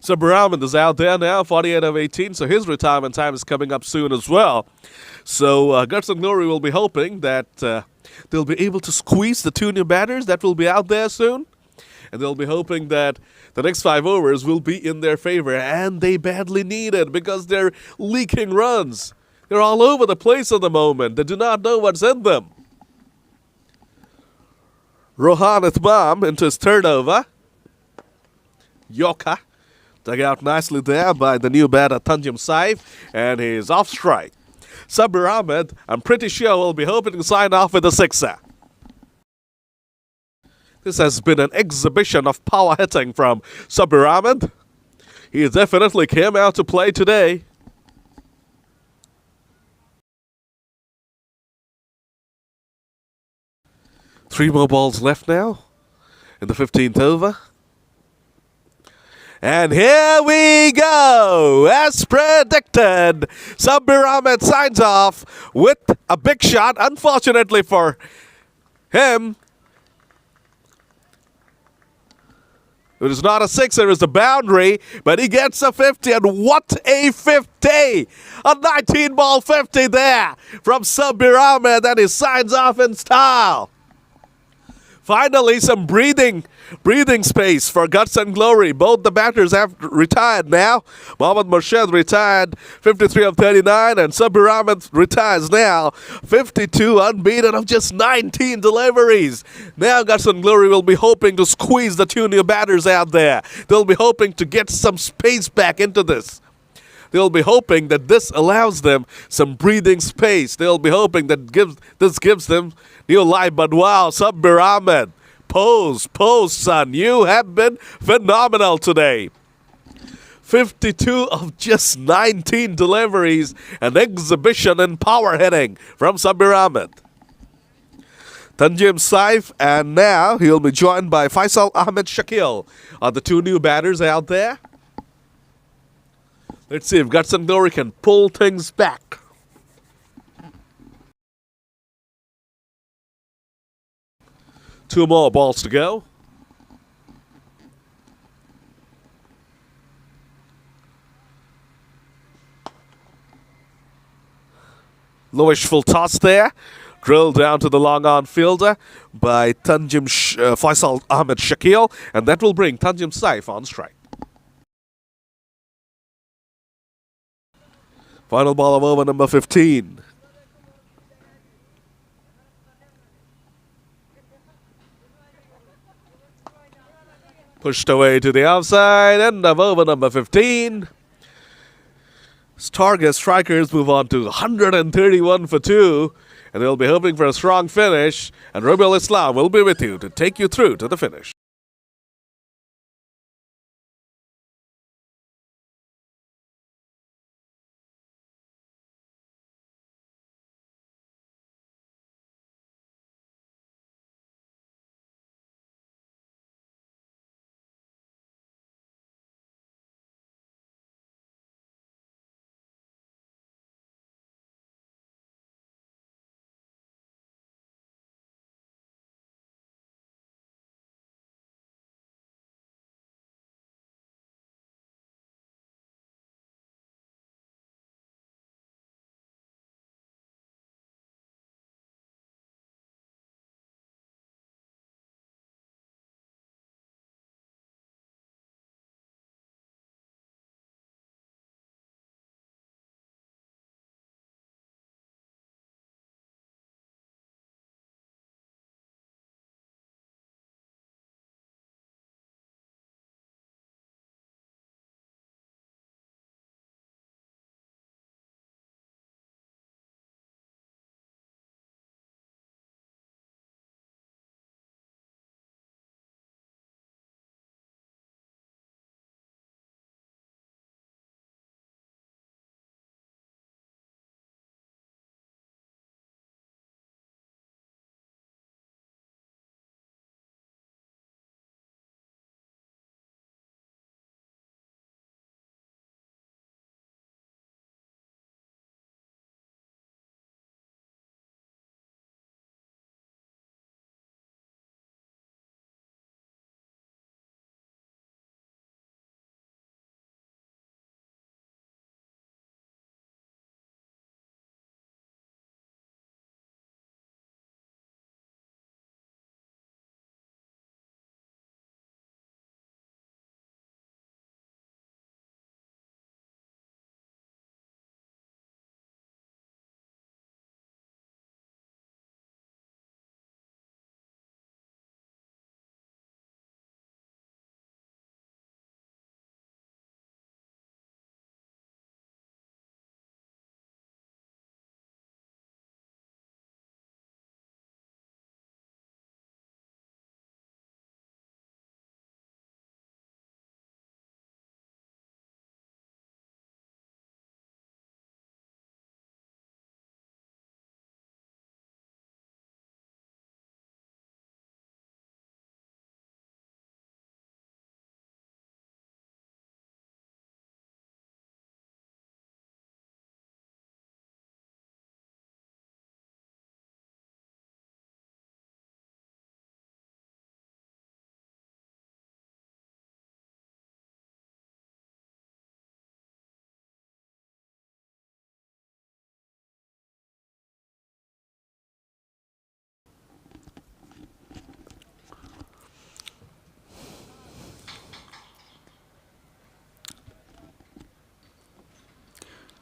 Sabbir Ahmed is out there now, 48 of 18, so his retirement time is coming up soon as well. So Guts and Glory will be hoping that they'll be able to squeeze the 2 new batters that will be out there soon. And they'll be hoping that the next 5 overs will be in their favor, and they badly need it because they're leaking runs. They're all over the place at the moment. They do not know what's in them. Rohan Ithmam into his third over. Yoka dug out nicely there by the new batter Tanjim Saif, and he's off strike. Sabir Ahmed, I'm pretty sure, will be hoping to sign off with a sixer. This has been an exhibition of power hitting from Sabir Ahmed. He definitely came out to play today. Three more balls left now in the 15th over. And here we go. As predicted, Sabir Ahmed signs off with a big shot. Unfortunately for him, it is not a sixer, it's a boundary, but he gets a 50, and what a 50! A 19-ball 50 there from Sabir Ahmed, and he signs off in style. Finally, some breathing space for Guts and Glory. Both the batters have retired now. Mohammad Murshid retired 53 of 39, and Sabir Ahmed retires now 52, unbeaten of just 19 deliveries. Now Guts and Glory will be hoping to squeeze the two new batters out there. They'll be hoping to get some space back into this. They'll be hoping that this allows them some breathing space. They'll be hoping that this gives them new life. But wow, Sabir Ahmed, pose, son. You have been phenomenal today. 52 of just 19 deliveries. An exhibition in power hitting from Sabir Ahmed. Tanjim Saif, and now he'll be joined by Faisal Ahmed Shakil are the two new batters out there. Let's see if Guts and Glory can pull things back. Two more balls to go. Lowish full toss there. Drilled down to the long on fielder by Faisal Ahmed Shakil, and that will bring Tanjim Saif on strike. Final ball of over number 15. Pushed away to the outside, end of over number 15. Stargaze strikers move on to 131 for 2, and they'll be hoping for a strong finish, and Rabiul Islam will be with you to take you through to the finish.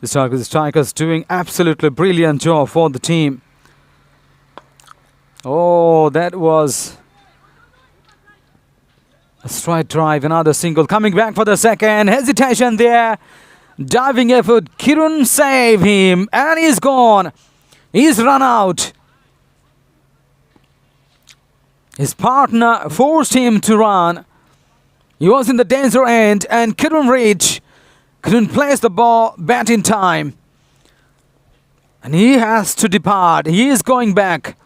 The strikers doing absolutely brilliant job for the team. Oh, that was a straight drive, another single. Coming back for the second. Hesitation there. Diving effort. Kirun save him. And he's gone. He's run out. His partner forced him to run. He was in the danger end and couldn't reach. Couldn't place the ball bat in time. And he has to depart. He is going back.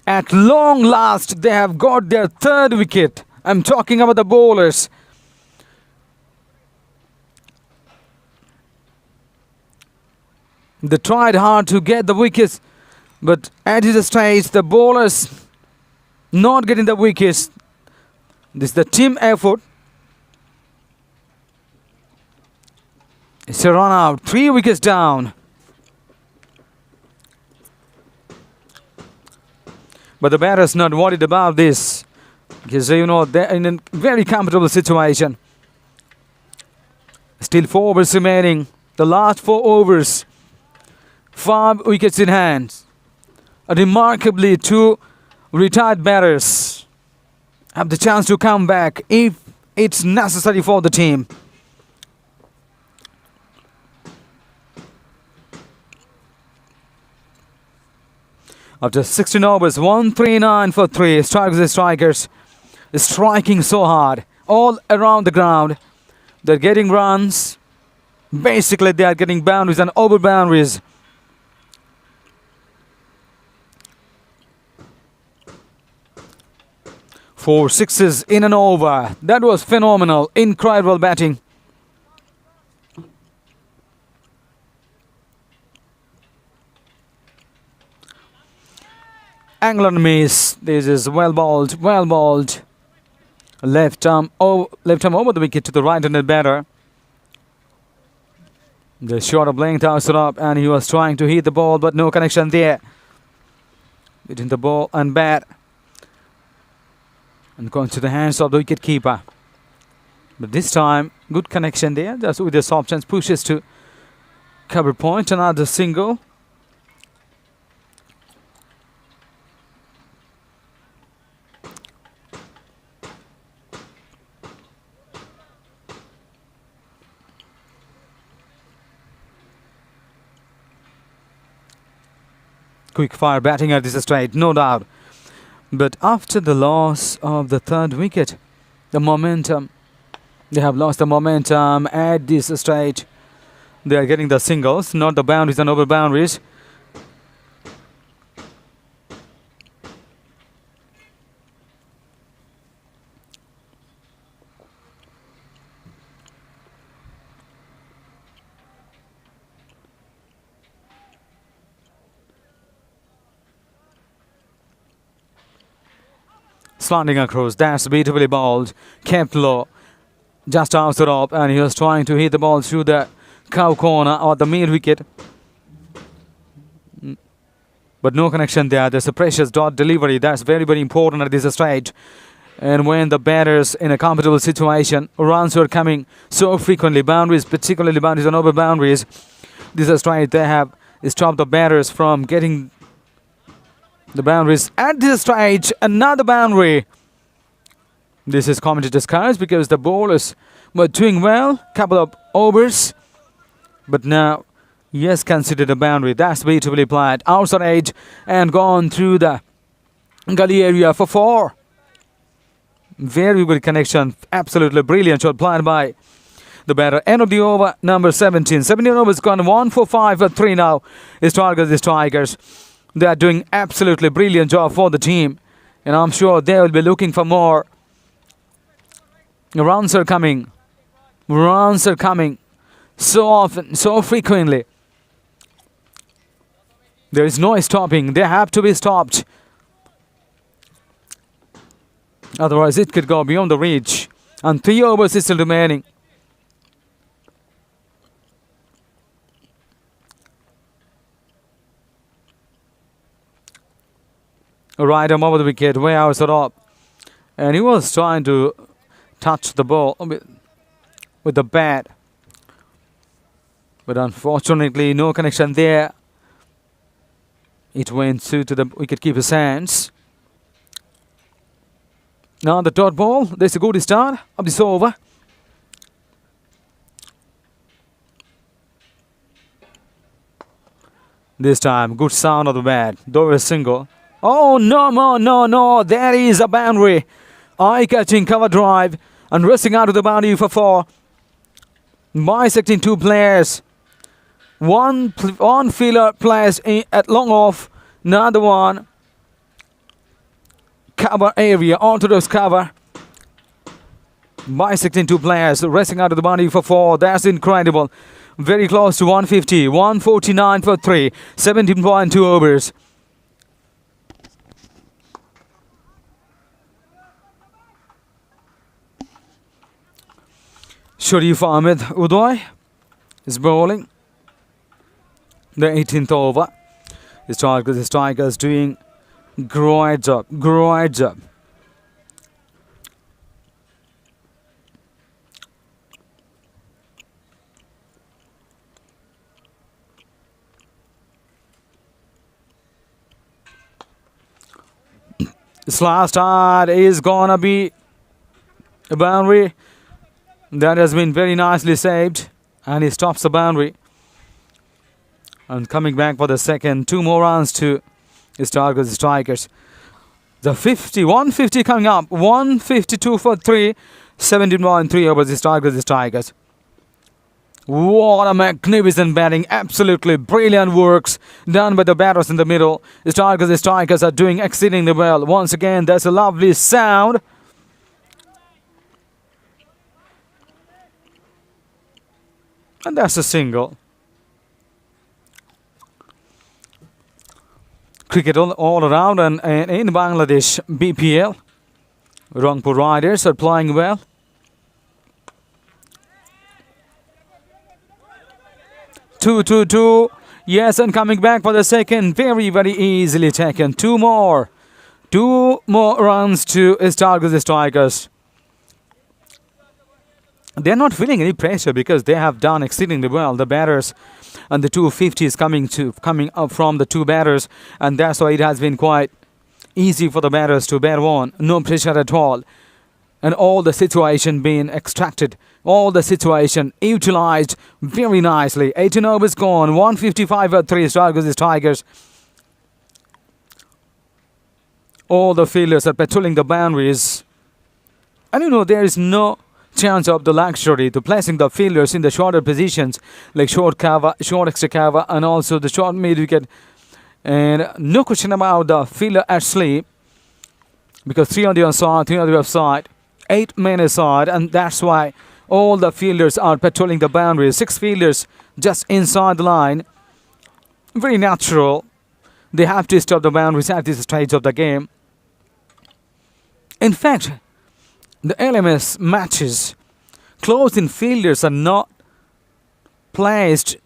At long last, they have got their third wicket. I'm talking about the bowlers. They tried hard to get the wickets, but at this stage, the bowlers not getting the wickets. This is the team effort. It's a run out. 3 wickets down. But the batter's not worried about this, because you know they're in a very comfortable situation. Still 4 overs remaining. The last 4 overs. 5 wickets in hand. Remarkably, 2 retired batters have the chance to come back if it's necessary for the team. After 16 overs, 139 for 3. Strikers striking so hard all around the ground. They're getting runs. Basically, they are getting boundaries and over boundaries. Four sixes in an over. That was phenomenal. Incredible batting. Angle on miss. This is well bowled. Well bowled. Left arm over the wicket to the right-handed batter. The shot of length outside up, and he was trying to hit the ball, but no connection there between the ball and bat. And going to the hands of the wicket keeper. But this time, good connection there. Just with the soft chance pushes to cover point. Another single. Quick fire batting at this stage, no doubt. But after the loss of the third wicket, the momentum, they have lost the momentum at this stage. They are getting the singles, not the boundaries and over boundaries. Slanting across, that's beautifully bowled, kept low, just outside up, and he was trying to hit the ball through the cow corner or the mid wicket. But no connection there. There's a precious dot delivery. That's very, very important at this stage. And when the batters in a comfortable situation, runs were coming so frequently, boundaries, particularly boundaries and over boundaries, this is right, they have stopped the batters from getting the boundaries. At this stage, another boundary. This is commentator's cards because the bowlers were doing well, couple of overs, but now yes, considered a boundary. That's beautifully played. Outside edge and gone through the gully area for 4. Very good connection. Absolutely brilliant shot played by the batter. End of the over, number 17. 17 overs gone. 1 for 5 for 3 now. Is the Strikers. They are doing absolutely brilliant job for the team. And I'm sure they will be looking for more. Runs are coming. Runs are coming. So often, so frequently. There is no stopping. They have to be stopped. Otherwise, it could go beyond the reach. And 3 overs is still remaining. Right arm over the wicket, way outside up. And he was trying to touch the ball with the bat. But unfortunately, no connection there. It went through to the wicketkeeper's hands. Now the dot ball. There's a good start of this over. This time, good sound of the bat. Though a single. Oh, no more, no. There is a boundary. Eye-catching cover drive. And racing out of the boundary for 4. Bisecting 2 players. One fielder plays at long off. Another one. Cover area. Orthodox cover. Bisecting 2 players. Racing out of the boundary for 4. That's incredible. Very close to 150. 149 for 3. 17.2 overs. Sharif Ahmed Udoy is bowling. The 18th over. The Tigers doing great job. This last start is gonna be a boundary. That has been very nicely saved. And he stops the boundary. And coming back for the second. 2 more runs to Stargaze Strikers. The 150 coming up. 152 for 3. 17.3 overs the Stargaze Strikers. What a magnificent batting. Absolutely brilliant works done by the batters in the middle. The Strikers are doing exceedingly well. Once again, there's a lovely sound. And that's a single. Cricket all around and in Bangladesh BPL. Rangpur Riders are playing well. 2-2-2. Yes, and coming back for the second. Very, very easily taken. 2 more. 2 more runs to Stargaze Strikers. They're not feeling any pressure because they have done exceedingly well. The batters and the 250s coming up from the 2 batters, and that's why it has been quite easy for the batters to bat on. No pressure at all. And all the situation being extracted. All the situation utilized very nicely. 18 overs gone. 155 at 3 Stargaze Tigers. All the fielders are patrolling the boundaries. And there is no chance of the luxury to placing the fielders in the shorter positions like short cover, short extra cover, and also the short mid wicket. And no question about the fielder at sleep because 3 on the onside, 3 on the offside, 8 men aside, and that's why all the fielders are patrolling the boundaries. 6 fielders just inside the line. Very natural. They have to stop the boundaries at this stage of the game. In fact, the LMS matches, close-in fielders are not placed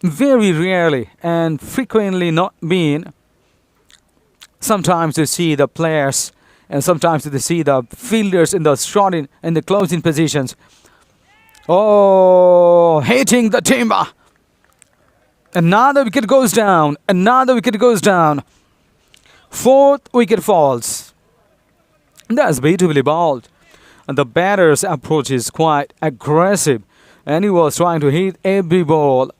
very rarely and frequently not being. Sometimes you see the players and sometimes you see the fielders in the short in the close-in positions. Oh, hitting the timber. Another wicket goes down. 4th wicket falls. That's beautifully bowled. And the batter's approach is quite aggressive. And he was trying to hit every ball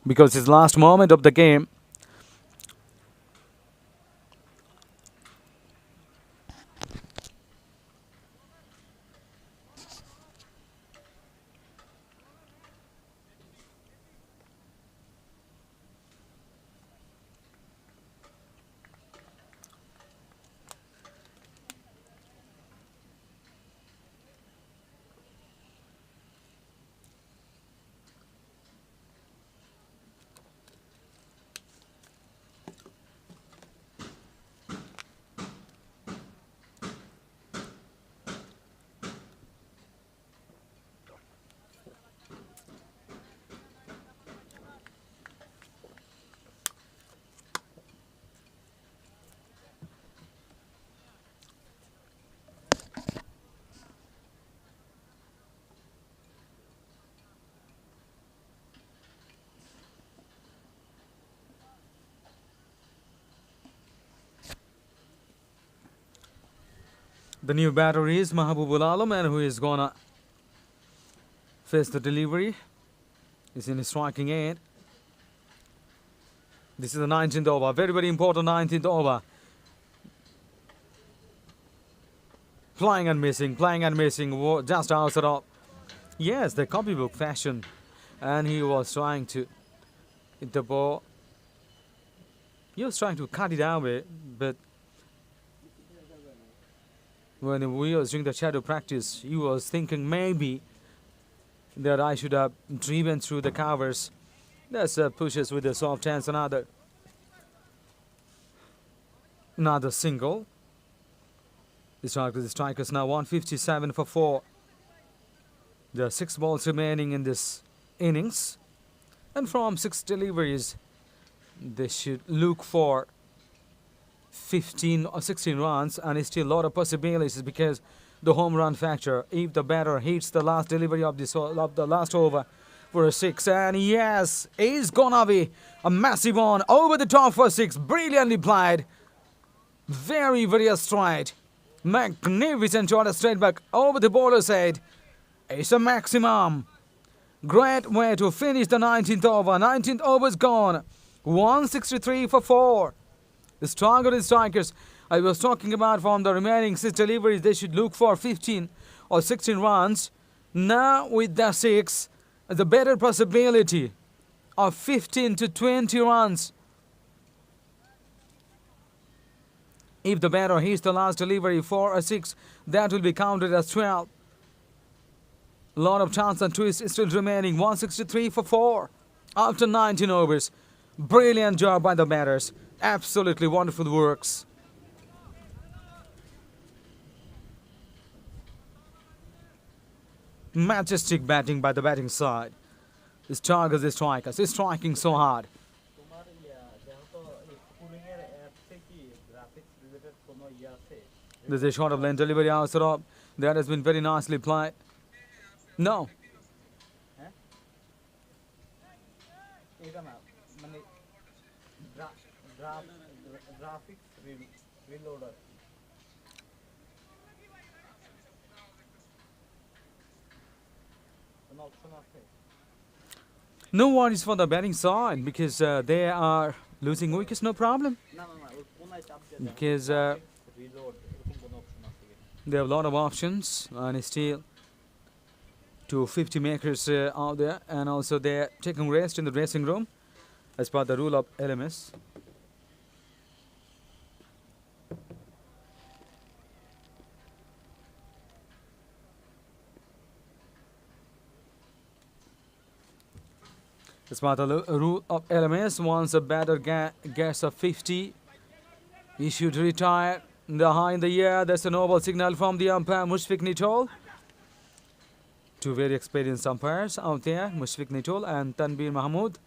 because it's last moment of the game. The new batter is Mahabubul Alam, and who is gonna face the delivery. Is in his striking end. This is the 19th over. Very, very important 19th over. Playing and missing. Just outside of. Yes, the copybook fashion. And he was trying to hit the ball. He was trying to cut it away, but when we was doing the shadow practice, he was thinking maybe that I should have driven through the covers. That's pushes with the soft hands. Another single. The strikers now 157 for 4. There are 6 balls remaining in this innings, and from 6 deliveries, they should look for 15 or 16 runs, and it's still a lot of possibilities because the home run factor. If the batter hits the last delivery of the last over for a 6, and yes, it's gonna be a massive one over the top for 6. Brilliantly played, very, very straight, magnificent shot, a straight back over the bowler's head. It's a maximum. Great way to finish the 19th over. 19th over's gone. 163 for 4. The stronger the strikers I was talking about from the remaining 6 deliveries, they should look for 15 or 16 runs. Now with the 6, the better possibility of 15 to 20 runs. If the batter hits the last delivery for a 6, that will be counted as 12. Lot of chance and twist is still remaining. 163 for 4 after 19 overs. Brilliant job by the batters. Absolutely wonderful works. Majestic batting by the batting side. This Stargaze is strikers. He's striking so hard. There's a shot of lane delivery outside up. That has been very nicely played. No. No worries for the batting side because they are losing wickets, no problem. Because they have a lot of options and still 250 makers out there, and also they're taking rest in the dressing room as per the rule of LMS. As per the rule of LMS, once a batter gets a 50, he should retire. The high in the air, there's a noble signal from the umpire Mushfiq Nitol. 2 very experienced umpires out there, Mushfiq Nitol and Tanbir Mahmood,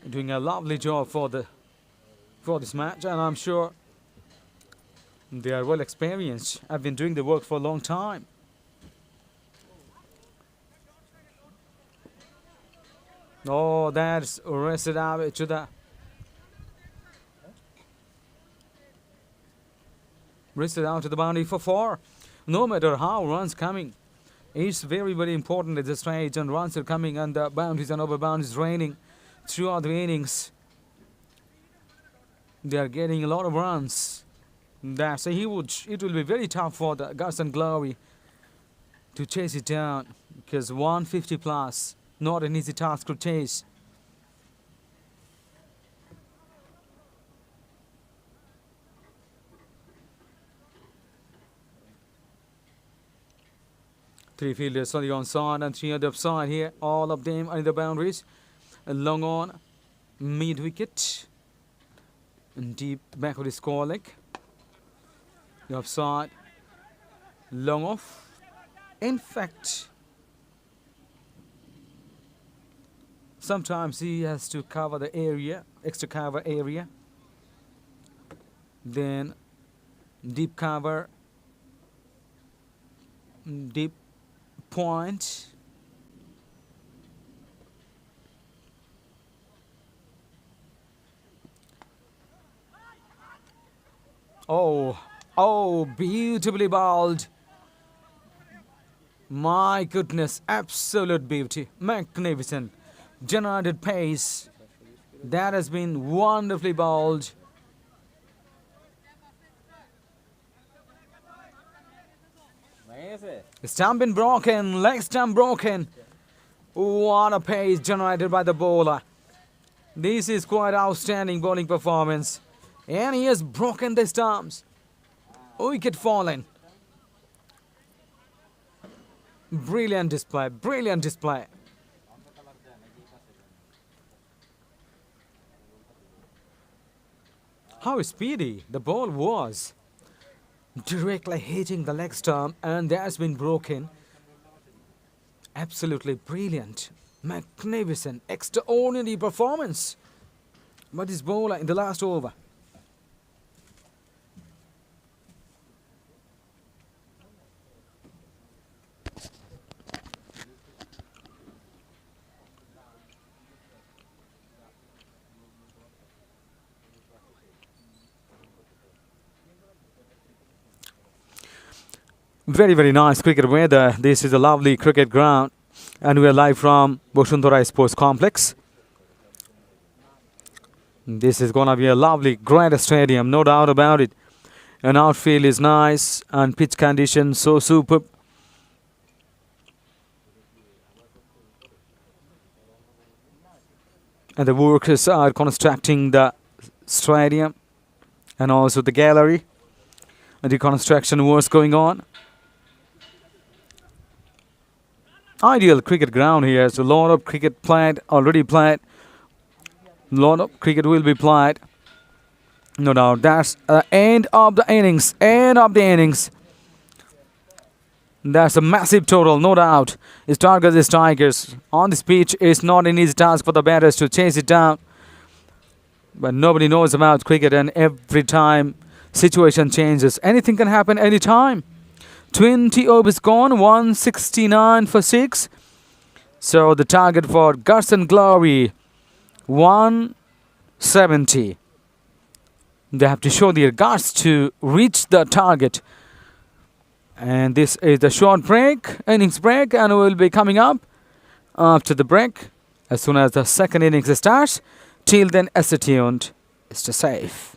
doing a lovely job for this match, and I'm sure they are well experienced. I've been doing the work for a long time. Oh, that's rested out to the boundary for 4. No matter how runs coming, it's very, very important at this stage, and runs are coming and the boundaries and over boundaries raining throughout the innings. They are getting a lot of runs. That's a huge. It will be very tough for the Guts and Glory to chase it down because 150 plus, not an easy task to chase. Three fielders on the onside and 3 on the upside here. All of them are in the boundaries. And long on, mid wicket. And deep back of the score leg. The offside, long off. In fact, sometimes he has to cover the area, extra cover area. Then deep cover, deep point. Oh, Oh, beautifully bowled. My goodness, absolute beauty. Magnificent. Generated pace. That has been wonderfully bowled. Stump been broken, leg stump broken. What a pace generated by the bowler. This is quite outstanding bowling performance. And he has broken the stumps. Wicket fallen. Brilliant display, brilliant display. How speedy the ball was. Directly hitting the leg stump, and that's been broken. Absolutely brilliant, magnificent, extraordinary performance by this bowler in the last over. Very, very nice cricket weather. This is a lovely cricket ground, and we are live from Boshundhara Sports Complex. This is gonna be a lovely, great stadium, no doubt about it. And outfield is nice, and pitch condition so superb. And the workers are constructing the stadium and also the gallery. And the construction was going on. Ideal cricket ground here. So a lot of cricket played, already played. Lot of cricket will be played. No doubt. That's end of the innings. End of the innings. That's a massive total, no doubt. Stargaze Tigers on this pitch. It's not an easy task for the batters to chase it down. But nobody knows about cricket, and every time situation changes. Anything can happen anytime. 20 overs gone, 169 for 6. So the target for Guts and Glory, 170. They have to show their guts to reach the target. And this is the short break, innings break, and we'll be coming up after the break as soon as the second innings starts. Till then, stay tuned. Stay safe.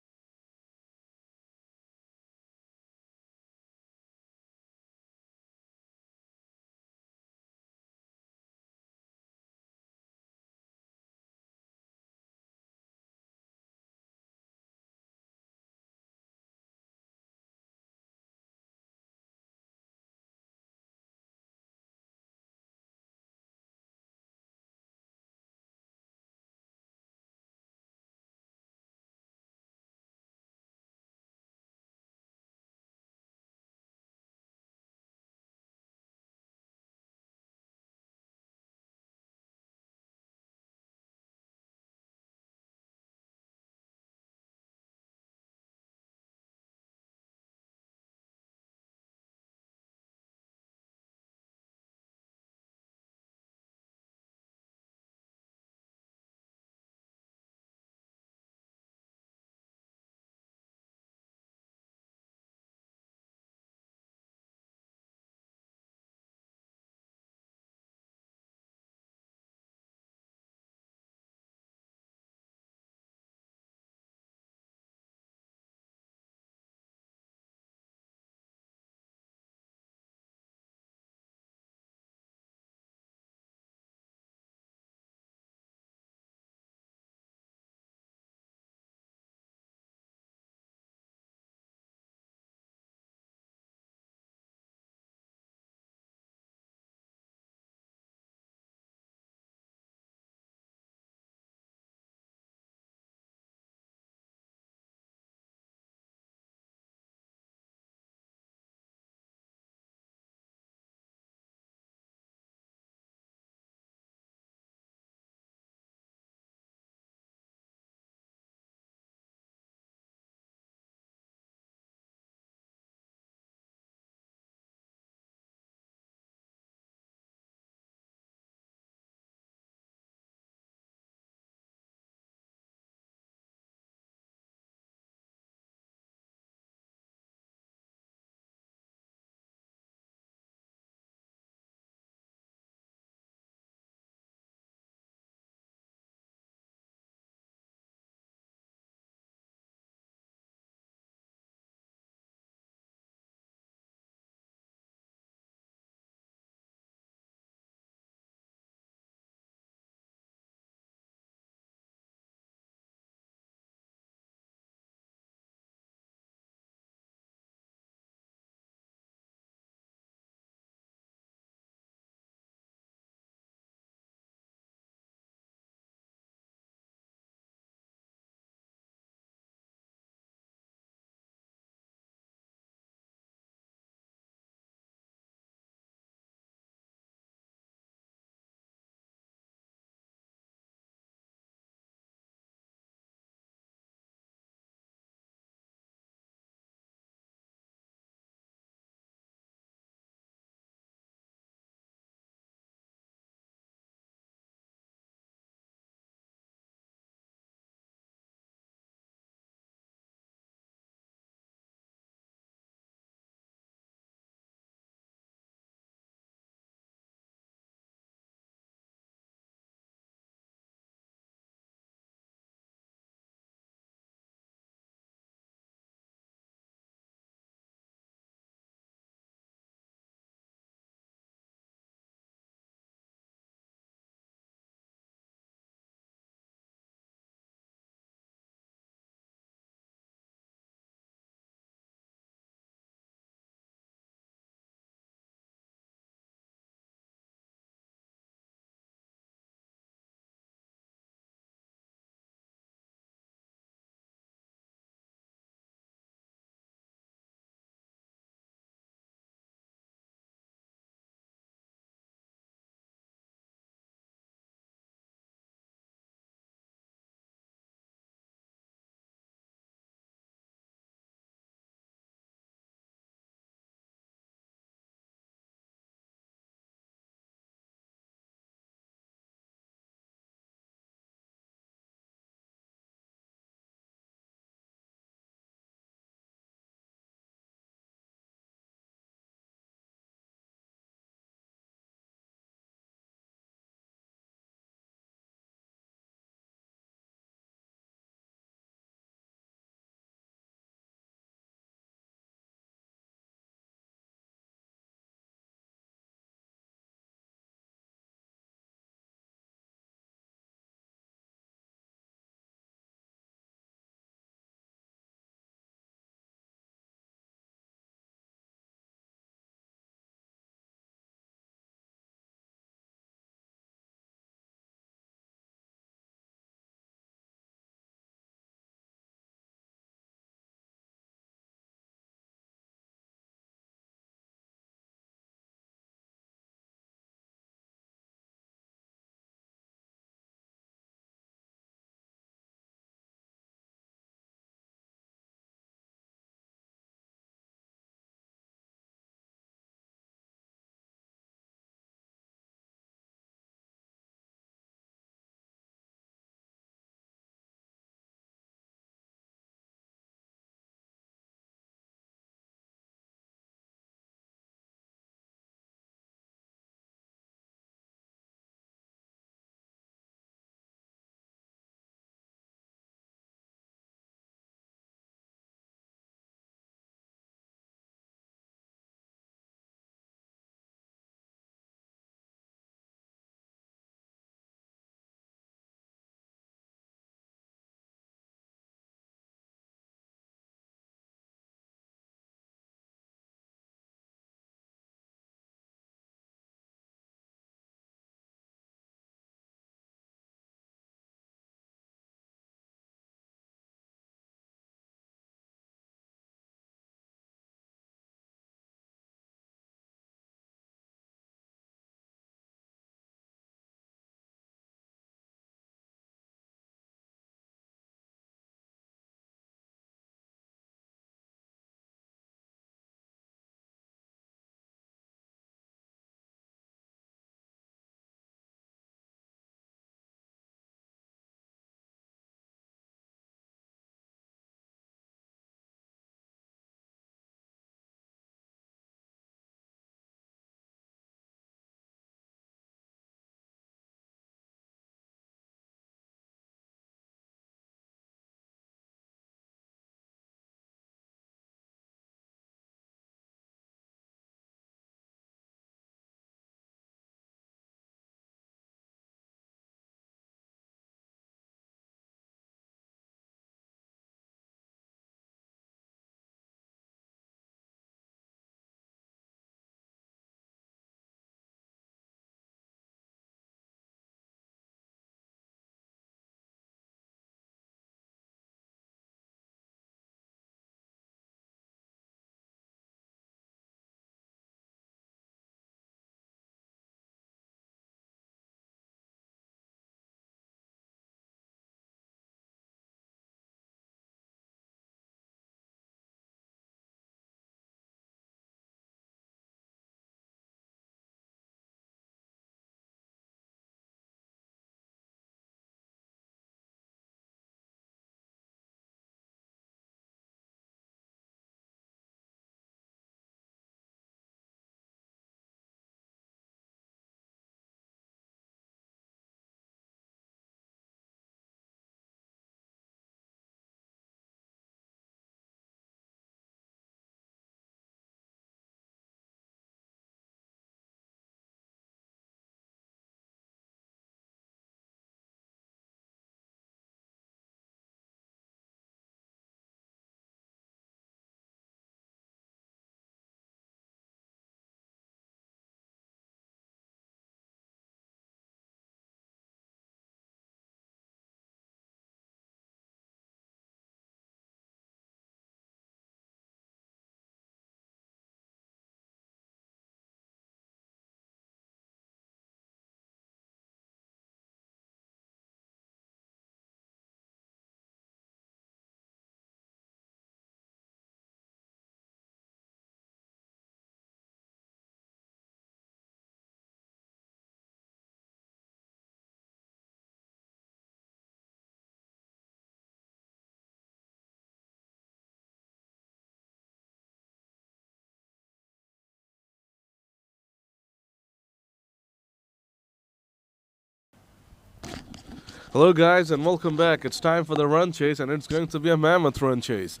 Hello, guys, and welcome back. It's time for the run chase, and it's going to be a mammoth run chase.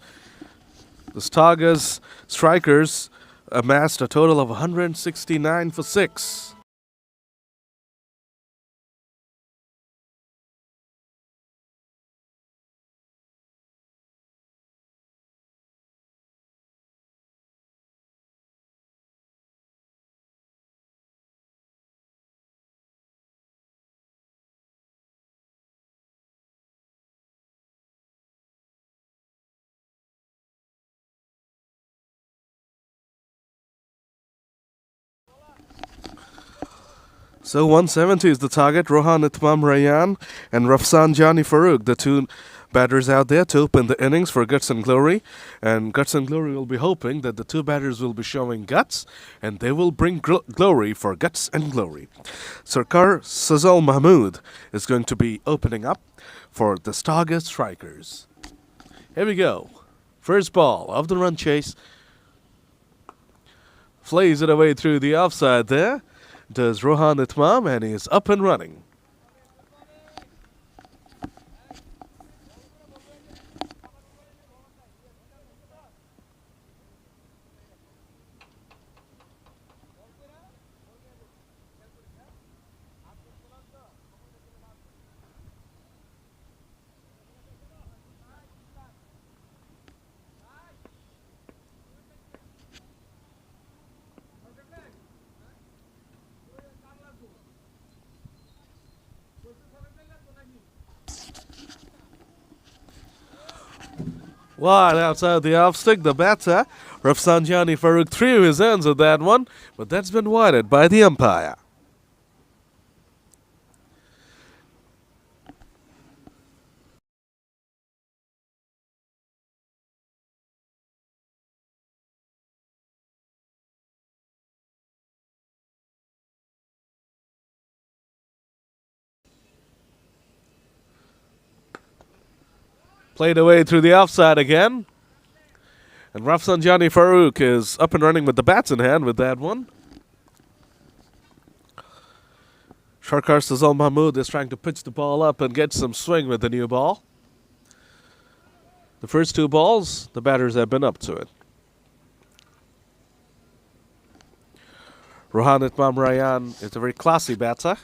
The Stargaze strikers amassed a total of 169 for 6. So 170 is the target. Rohan Itmam Rayan and Rafsanjani Farouk, the two batters out there to open the innings for Guts and Glory. And Guts and Glory will be hoping that the two batters will be showing guts and they will bring glory for Guts and Glory. Sarkar Sazal Mahmood is going to be opening up for the Stargaze strikers. Here we go. First ball of the run chase. Flays it away through the offside there. Does Rohan Itmam, and he is up and running. Wide outside the off stick, the batter, Rafsanjani Farouk threw his hands at that one, but that's been widened by the umpire. Played away through the offside again. And Rafsanjani Farouk is up and running with the bats in hand with that one. Sarkar Sazal Mahmood is trying to pitch the ball up and get some swing with the new ball. The first two balls, the batters have been up to it. Rohan Itmam Rayan is a very classy batter.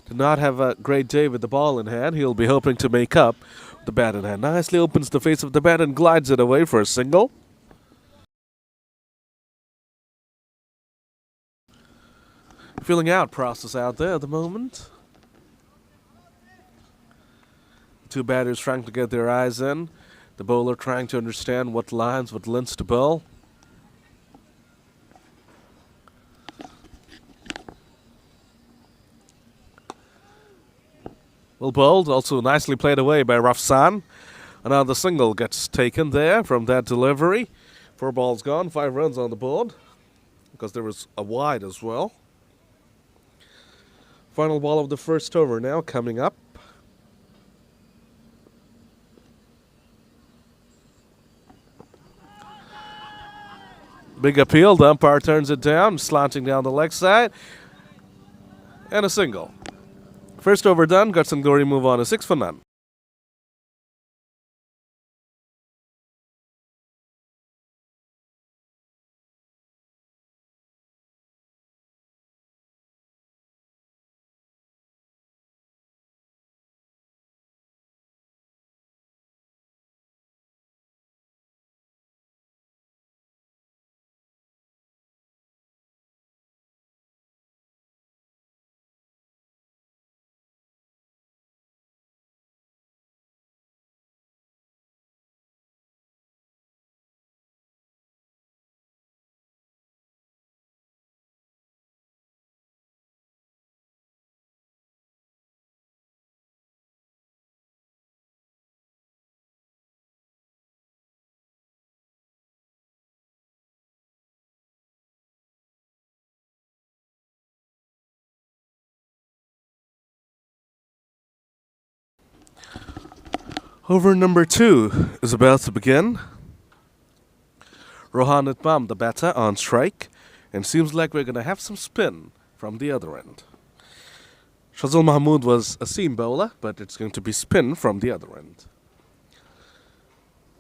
Did not have a great day with the ball in hand. He'll be hoping to make up with the bat in hand. Nicely opens the face of the bat and glides it away for a single. Filling out process out there at the moment. Two batters trying to get their eyes in. The bowler trying to understand what lines, what lengths to bowl. Well bowled, also nicely played away by Rafsan. Another single gets taken there from that delivery. 4 balls gone, 5 runs on the board. Because there was a wide as well. Final ball of the first over now coming up. Big appeal, the umpire turns it down, slanting down the leg side. And a single. First over done, Guts and Glory move on to 6 for none. Over number 2 is about to begin. Rohan Itmam, the batter, on strike. And seems like we're going to have some spin from the other end. Shazal Mahmood was a seam bowler, but it's going to be spin from the other end.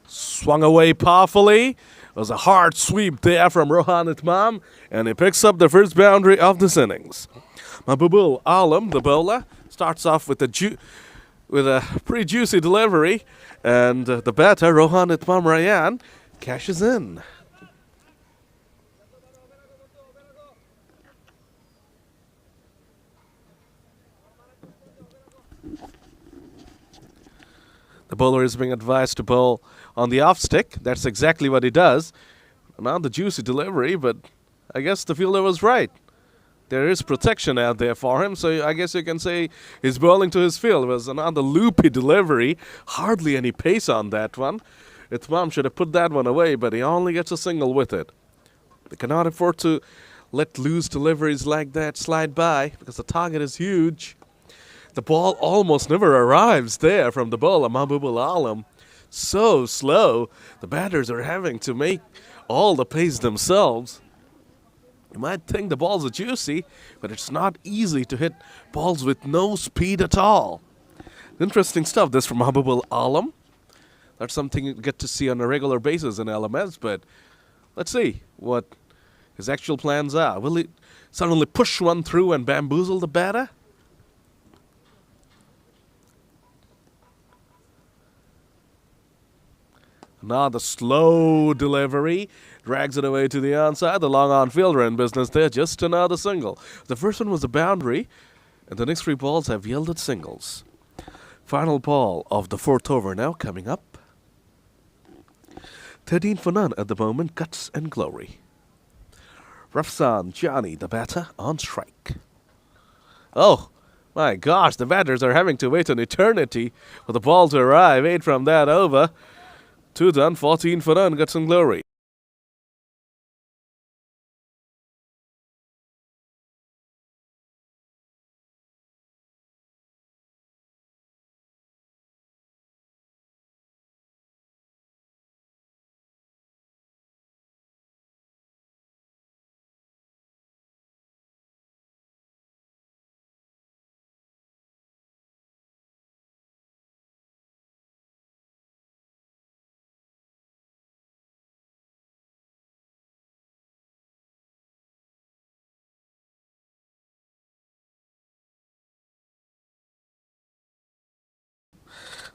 Swung away powerfully. It was a hard sweep there from Rohan Itmam, and he picks up the first boundary of this innings. Mahbubul Alam, the bowler, starts off with a pretty juicy delivery, and the batter, Rohan Itmam Rayan, cashes in. The bowler is being advised to bowl on the off stick. That's exactly what he does. Not the juicy delivery, but I guess the fielder was right. There is protection out there for him, so I guess you can say he's bowling to his field. It was another loopy delivery. Hardly any pace on that one. Itmam should have put that one away, but he only gets a single with it. They cannot afford to let loose deliveries like that slide by because the target is huge. The ball almost never arrives there from the bowler, Mahbubul Alam. So slow, the batters are having to make all the pace themselves. You might think the balls are juicy, but it's not easy to hit balls with no speed at all. Interesting stuff, this from Mahbubul Alam. That's something you get to see on a regular basis in LMS, but let's see what his actual plans are. Will he suddenly push one through and bamboozle the batter? Now the slow delivery drags it away to the onside. The long on fielder in business there, just another single. The first one was a boundary, and the next three balls have yielded singles. Final ball of the fourth over now coming up. 13 for none at the moment, Guts and Glory. Rafsan Johnny, the batter, on strike. Oh, my gosh, the batters are having to wait an eternity for the ball to arrive. 8 from that over. 2 done, 14 for none, Guts and Glory.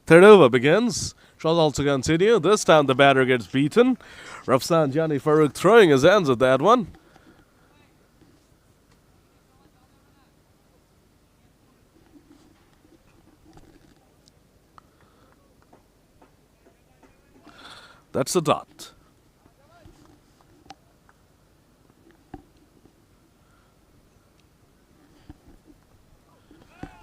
Third over begins. Shot to continue. This time the batter gets beaten. Rafsan Johnny Farouk throwing his hands at that one. That's a dot.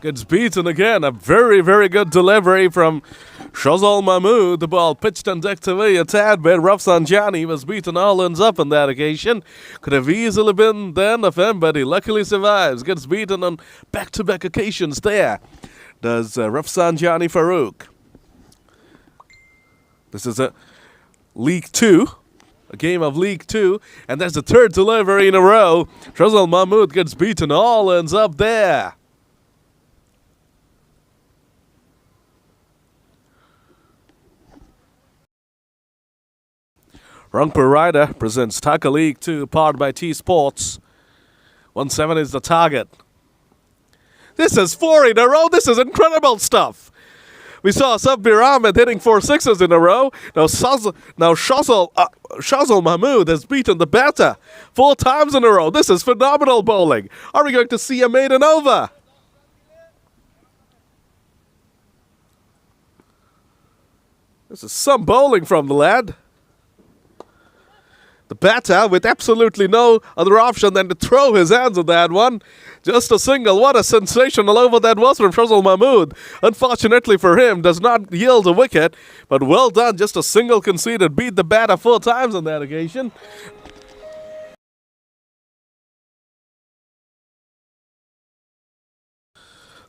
Gets beaten again. A very, very good delivery from Shazal Mahmood. The ball pitched and decked away a tad bit. Rafsan Johnny was beaten all ends up on that occasion. Could have easily been the end of him, but he luckily survives. Gets beaten on back-to-back occasions there. Does Rafsan Johnny Farouk. This is a League 2. A game of League 2. And that's the third delivery in a row. Shazal Mahmood gets beaten all ends up there. Rangpur Rider presents Dhaka League 2, powered by TSports. 1-7 is the target. This is 4 in a row. This is incredible stuff. We saw Sabbir Ahmed hitting 4 sixes in a row. Now Shazal Mahmood has beaten the batter 4 times in a row. This is phenomenal bowling. Are we going to see a maiden over? This is some bowling from the lad. The batter, with absolutely no other option than to throw his hands at that one. Just a single. What a sensational over that was from Shazal Mahmood. Unfortunately for him, does not yield a wicket. But well done. Just a single conceded. Beat the batter 4 times on that occasion.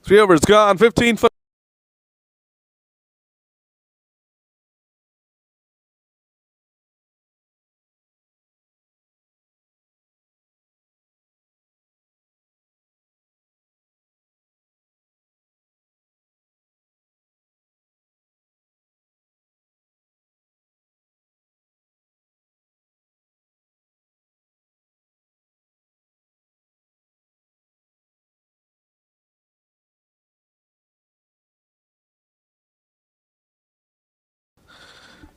Three overs gone. 15 for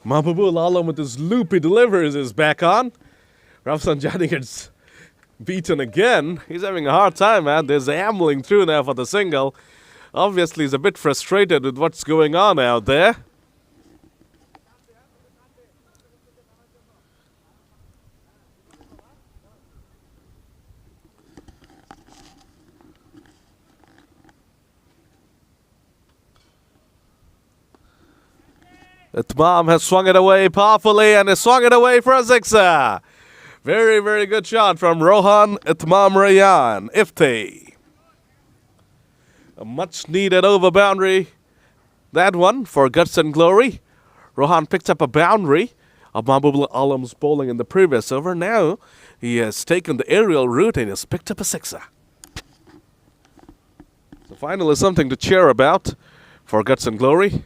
Mahbubul Alam with his loopy deliveries is back on. Rafsanjani gets beaten again. He's having a hard time, man. There's ambling through now for the single. Obviously, he's a bit frustrated with what's going on out there. Itmam has swung it away powerfully and has swung it away for a sixer. Very, very good shot from Rohan Itmam Rayan Ifte. A much needed over boundary. That one for Guts and Glory. Rohan picked up a boundary of Mahbub Alam's bowling in the previous over. Now he has taken the aerial route and has picked up a sixer. So finally something to cheer about for Guts and Glory.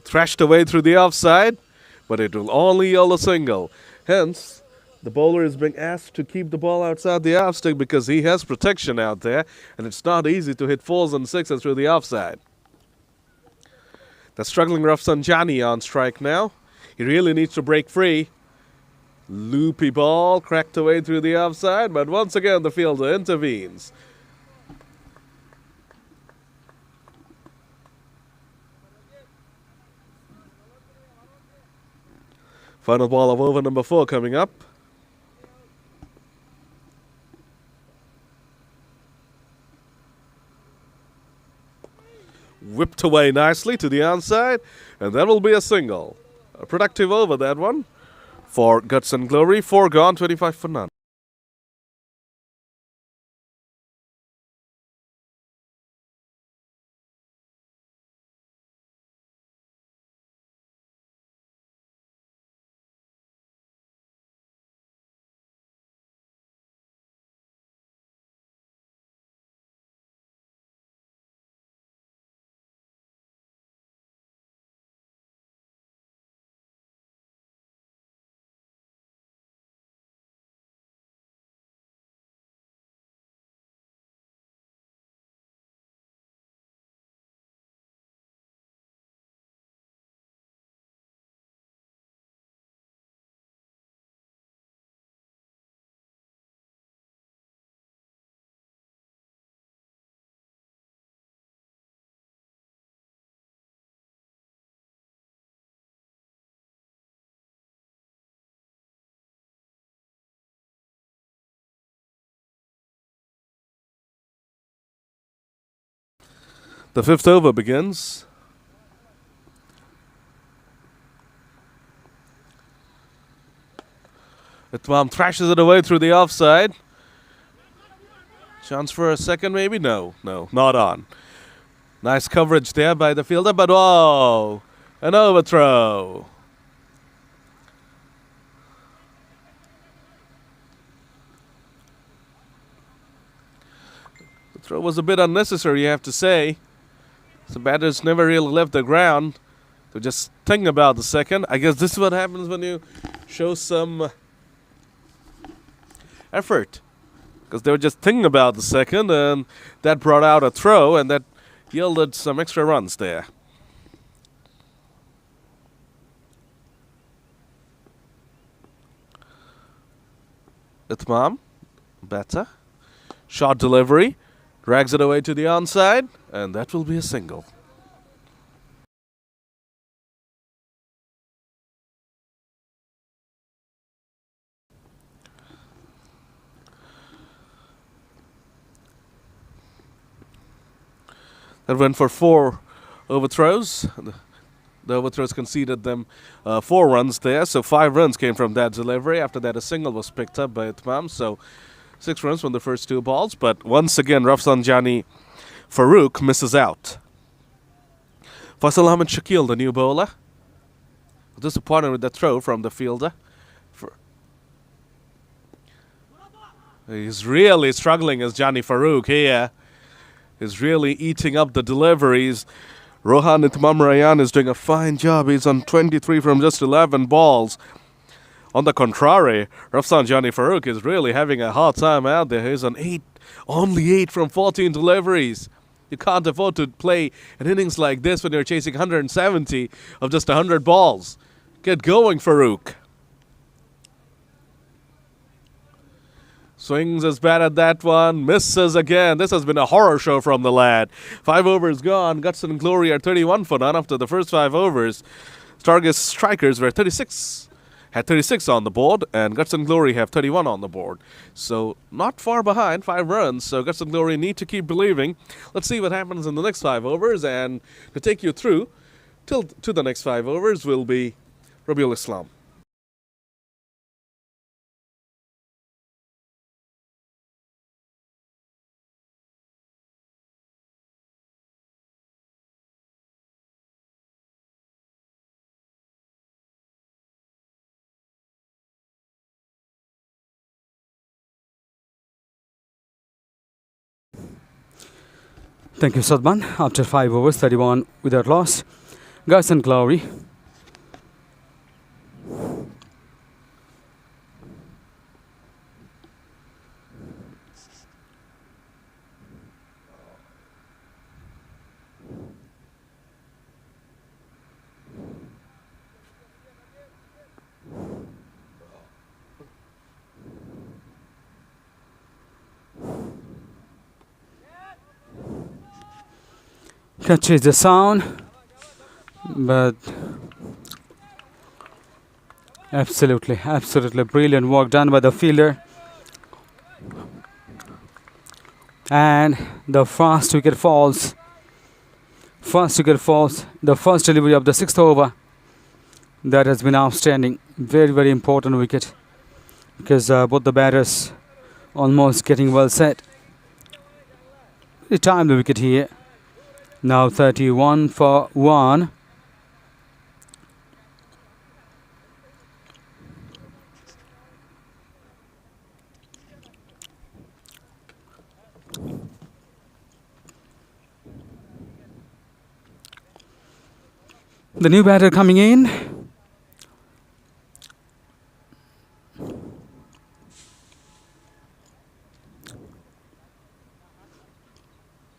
Thrashed away through the offside, but it will only yield a single. Hence, the bowler is being asked to keep the ball outside the off stick because he has protection out there, and it's not easy to hit fours and sixes through the offside. The struggling Rafsanjani on strike now. He really needs to break free. Loopy ball cracked away through the offside, but once again the fielder intervenes. Final ball of over number 4 coming up. Whipped away nicely to the onside, and that will be a single. A productive over, that one, for Guts and Glory. 4 gone, 25 for none. The 5th over begins. Itmam thrashes it away through the offside. Chance for a second, maybe? No, not on. Nice coverage there by the fielder, but whoa! An overthrow. The throw was a bit unnecessary, you have to say. The batters never really left the ground to just think about the second. I guess this is what happens when you show some effort. Because they were just thinking about the second, and that brought out a throw, and that yielded some extra runs there. Itmam, batter. Short delivery. Drags it away to the onside, and that will be a single. That went for 4 overthrows. The overthrows conceded them 4 runs there, so 5 runs came from that delivery. After that, a single was picked up by Itmam, so 6 runs from the first 2 balls, but once again, Rafsanjani Farouk misses out. Faisal Ahmed Shakil, the new bowler. Disappointed with the throw from the fielder. He's really struggling as Jani Farouk here. He's really eating up the deliveries. Rohan Itmamrayan is doing a fine job. He's on 23 from just 11 balls. On the contrary, Rafsan Jani Farooq is really having a hard time out there. He's on only 8 from 14 deliveries. You can't afford to play an innings like this when you're chasing 170 of just 100 balls. Get going, Farooq. Swings his bat at that one, misses again. This has been a horror show from the lad. 5 overs gone. Guts and Glory are 31 for none after the first 5 overs. Stargaze strikers were 36 on the board, and Guts and Glory have 31 on the board. So not far behind, 5 runs. So Guts and Glory need to keep believing. Let's see what happens in the next 5 overs, and to take you through to the next 5 overs will be Rabiul Islam. Thank you, Sadman. After 5 overs, 31 without loss. Guts and Glory. Catches the sound, but absolutely brilliant work done by the fielder. And the first wicket falls. The first delivery of the 6th over. That has been outstanding. Very important wicket, because both the batters almost getting well set. He timed the wicket here. Now 31 for 1. The new batter coming in.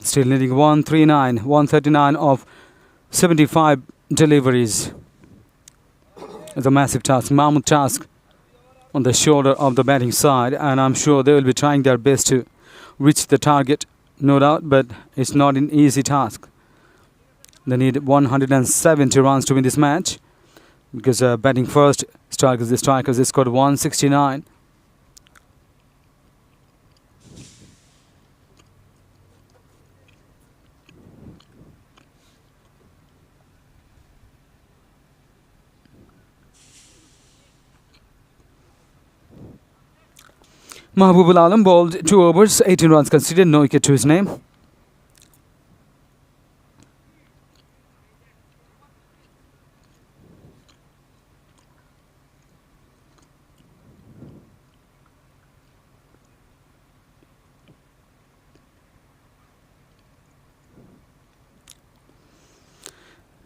Still needing 139 of 75 deliveries. It's a massive task, mammoth task on the shoulder of the batting side, and I'm sure they will be trying their best to reach the target, no doubt, but it's not an easy task. They need 170 runs to win this match, because batting first, the strikers, they scored 169. Mahbubul Alam bowled 2 overs, 18 runs conceded, no wicket to his name.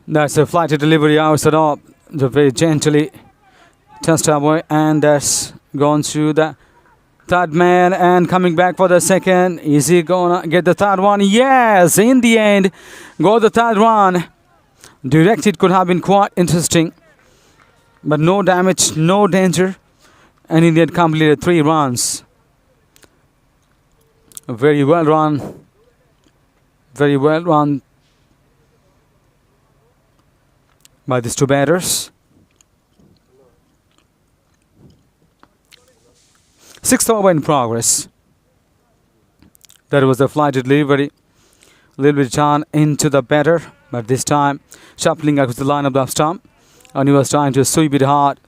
That's a flighted delivery outside off, very gently touched away, and that's gone through the third man, and coming back for the second. Is he gonna get the third one? Yes, in the end, got the third one. Direct hit could have been quite interesting, but no damage, no danger, and India completed 3 runs. Very well run. By these 2 batters. 6th over in progress. That was the flighted delivery. A little bit turn into the batter, but this time shuffling across the line of the stump, and he was trying to sweep it hard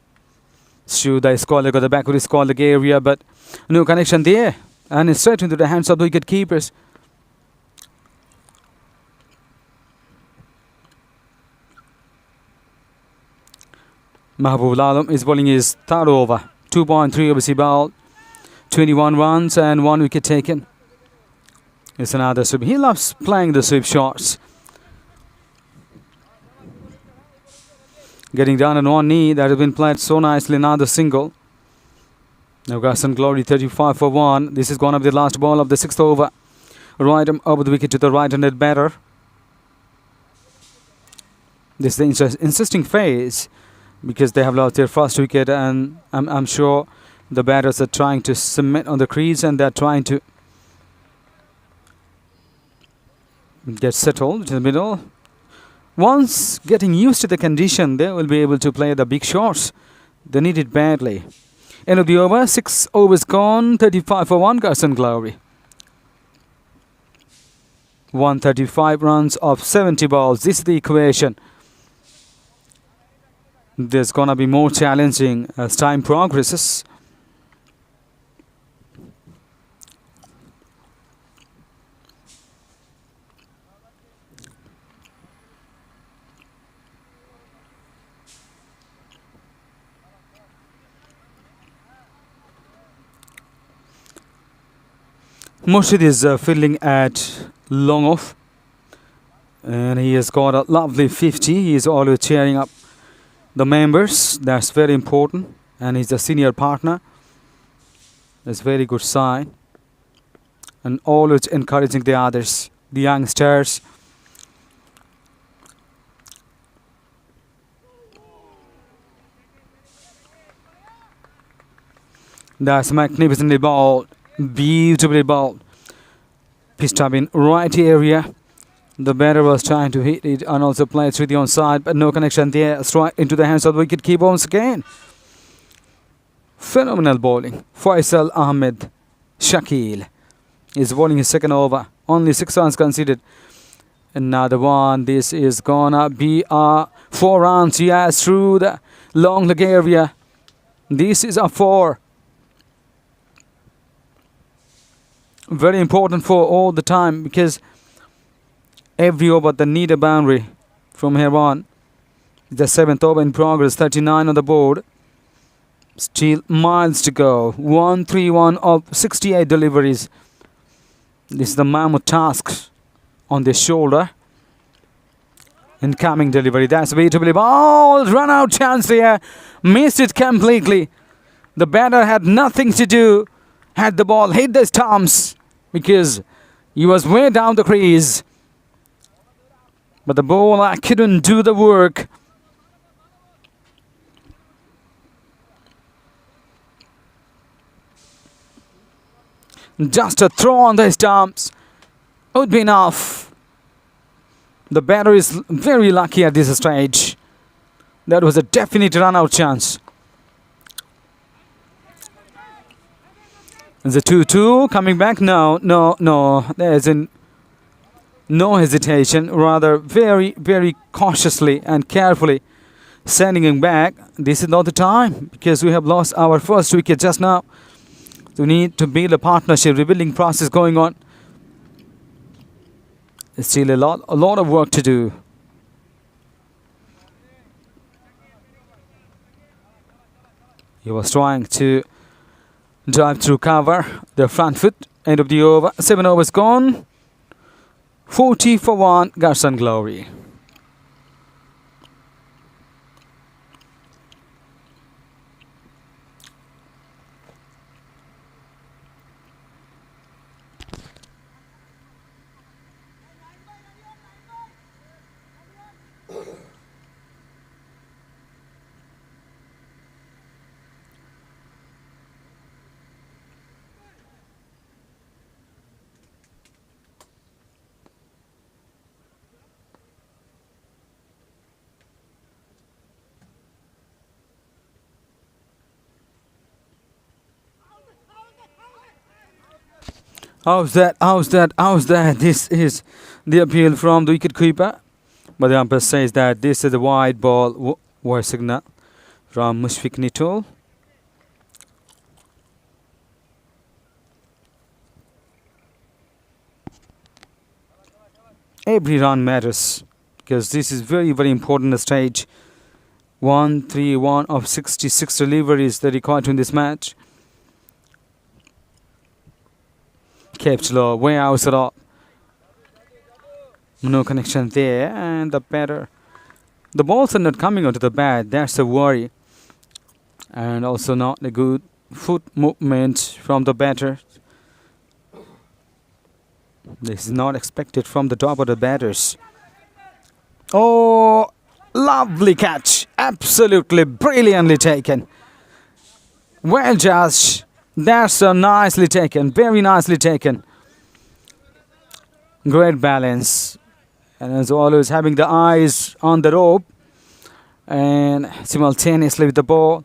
through the square leg or the back of the square leg area, but no connection there, and it's straight into the hands of the wicket keepers. Mahbub Alam is bowling his 3rd over. 2.3 overs he bowled. 21 runs and 1 wicket taken. It's another sweep. He loves playing the sweep shots. Getting down on one knee. That has been played so nicely. Another single. Now Garson Glory 35 for 1. This is going to be the last ball of the 6th over. Right over the wicket to the right-handed batter. This is the insisting phase because they have lost their first wicket, and I'm sure the batters are trying to submit on the crease and they're trying to get settled to the middle. Once getting used to the condition, they will be able to play the big shots. They need it badly. End of the over, 6 overs gone, 35 for 1, Garson Glory. 135 runs of 70 balls. This is the equation. There's gonna be more challenging as time progresses. Murshid is fielding at long off, and he has got a lovely 50. He is always cheering up the members. That's very important, and he's a senior partner. That's a very good sign, and always encouraging the others, the youngsters. That's magnificently bowled, beautifully bowled. Pitched up in right area. The batter was trying to hit it and also play through the onside, but no connection there. Strike into the hands of the wicket keeper once again. Phenomenal bowling. Faisal Ahmed Shakil is bowling his second over. Only 6 runs conceded. Another one. This is gonna be 4 runs. Yes, through the long leg area. This is a 4. Very important for all the time because every over they need a boundary from here on. The 7th over in progress, 39 on the board. Still miles to go. 131 of 68 deliveries. This is the mammoth task on the shoulder. Incoming delivery. That's beautifully bowled. Run out chance there. Missed it completely. The batter had nothing to do. Had the ball hit the stumps because he was way down the crease. But the bowler couldn't do the work. Just a throw on the stumps would be enough. The batter is very lucky at this stage. That was a definite run-out chance. The 2-2 coming back. No. There isn't. No hesitation, rather very, very cautiously and carefully sending him back. This is not the time because we have lost our first wicket just now. So we need to build a partnership, rebuilding process going on. There's still a lot of work to do. He was trying to drive through cover, the front foot, end of the over. 7 overs gone. 40 for 1, Garson Glory. How's that? This is the appeal from the wicket keeper. But the umpire says that this is a wide ball. Wire signal from Mushfiq Nitol. Every run matters because this is very, very important stage. 131 of 66 deliveries that required in this match. Kept low, way outside. No connection there, and the batter The balls are not coming onto the bat. That's a worry. And also not a good foot movement from the batter. This is not expected from the top of the batters. Oh, lovely catch. Absolutely brilliantly taken. Well, Josh. That's so nicely taken. Very nicely taken. Great balance. And as always, having the eyes on the rope. And simultaneously with the ball.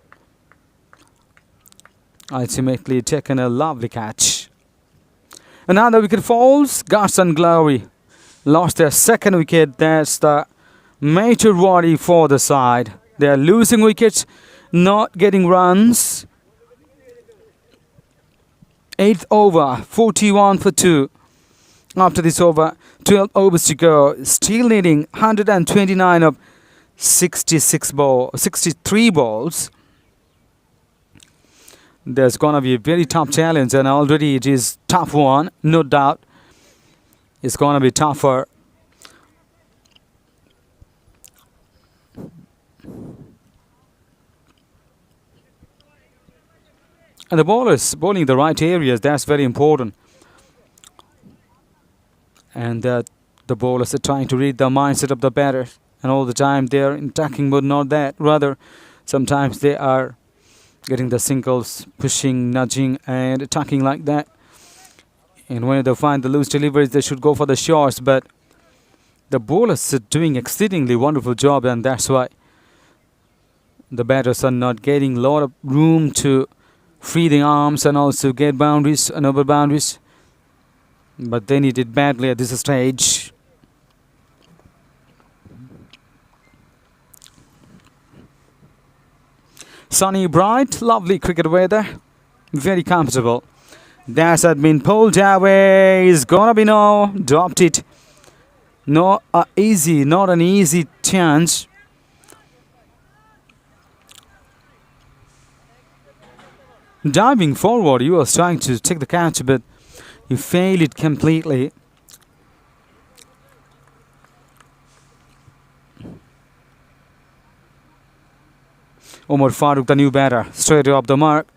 Ultimately taken a lovely catch. Another wicket falls. Garson Glory lost their second wicket. That's the major worry for the side. They are losing wickets, not getting runs. 8th over, 41 for 2. After this over, 12 overs to go. Still needing 129 of 63 balls. There's going to be a very tough challenge, and already it is tough one, no doubt. It's going to be tougher. And the bowlers bowling the right areas, that's very important. And the bowlers are trying to read the mindset of the batter. And all the time they are in attacking mode, not that. Rather, sometimes they are getting the singles, pushing, nudging and attacking like that. And when they find the loose deliveries, they should go for the shots. But the bowlers are doing exceedingly wonderful job, and that's why the batters are not getting a lot of room to free the arms and also get boundaries and over boundaries. But they need it badly at this stage. Sunny, bright, lovely cricket weather. Very comfortable. That's had been pulled away. It's gonna be no. Dropped it. Not an easy chance. Diving forward, you was trying to take the catch, but you failed it completely. Omar Farooq, the new batter, straight off the mark.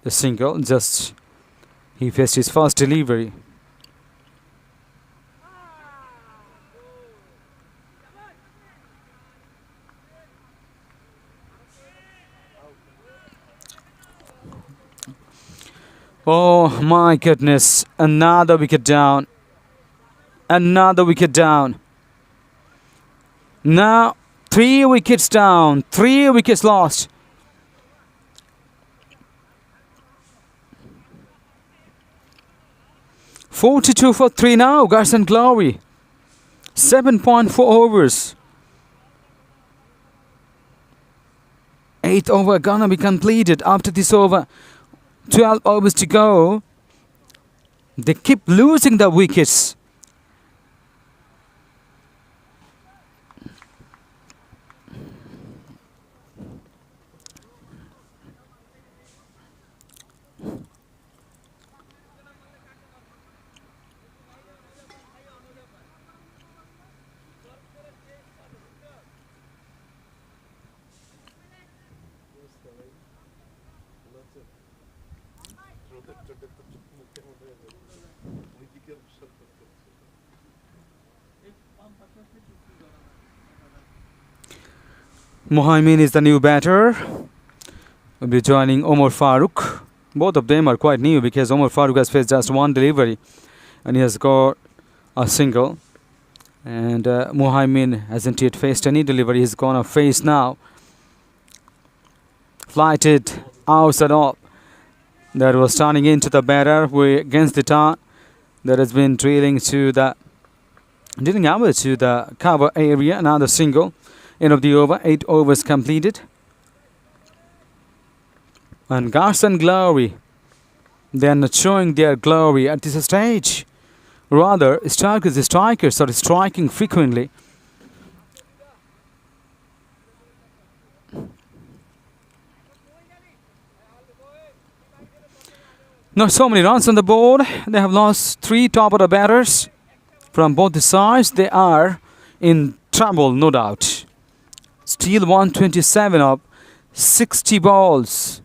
The single, just he faced his first delivery. Oh my goodness, another wicket down. Another wicket down. Now 3 wickets down, 3 wickets lost. "42 for 3 now, Garson Glory. 7.4 overs. 8th over gonna be completed after this over. 12 overs to go. They keep losing the wickets. Mohaimin is the new batter. Will be joining Omar Farooq. Both of them are quite new because Omar Farooq has faced just one delivery and he has got a single. And Mohaimin hasn't yet faced any delivery. He's gonna face now. Flighted outside up. That was turning into the batter against the turn. That has been drilling to the cover area. Another single. End of the over. 8 overs completed. And Garson Glory, they are not showing their glory at this stage. Rather, strikers are striking frequently. Not so many runs on the board. They have lost 3 top order batters from both the sides. They are in trouble, no doubt. Still 127 up. 60 balls.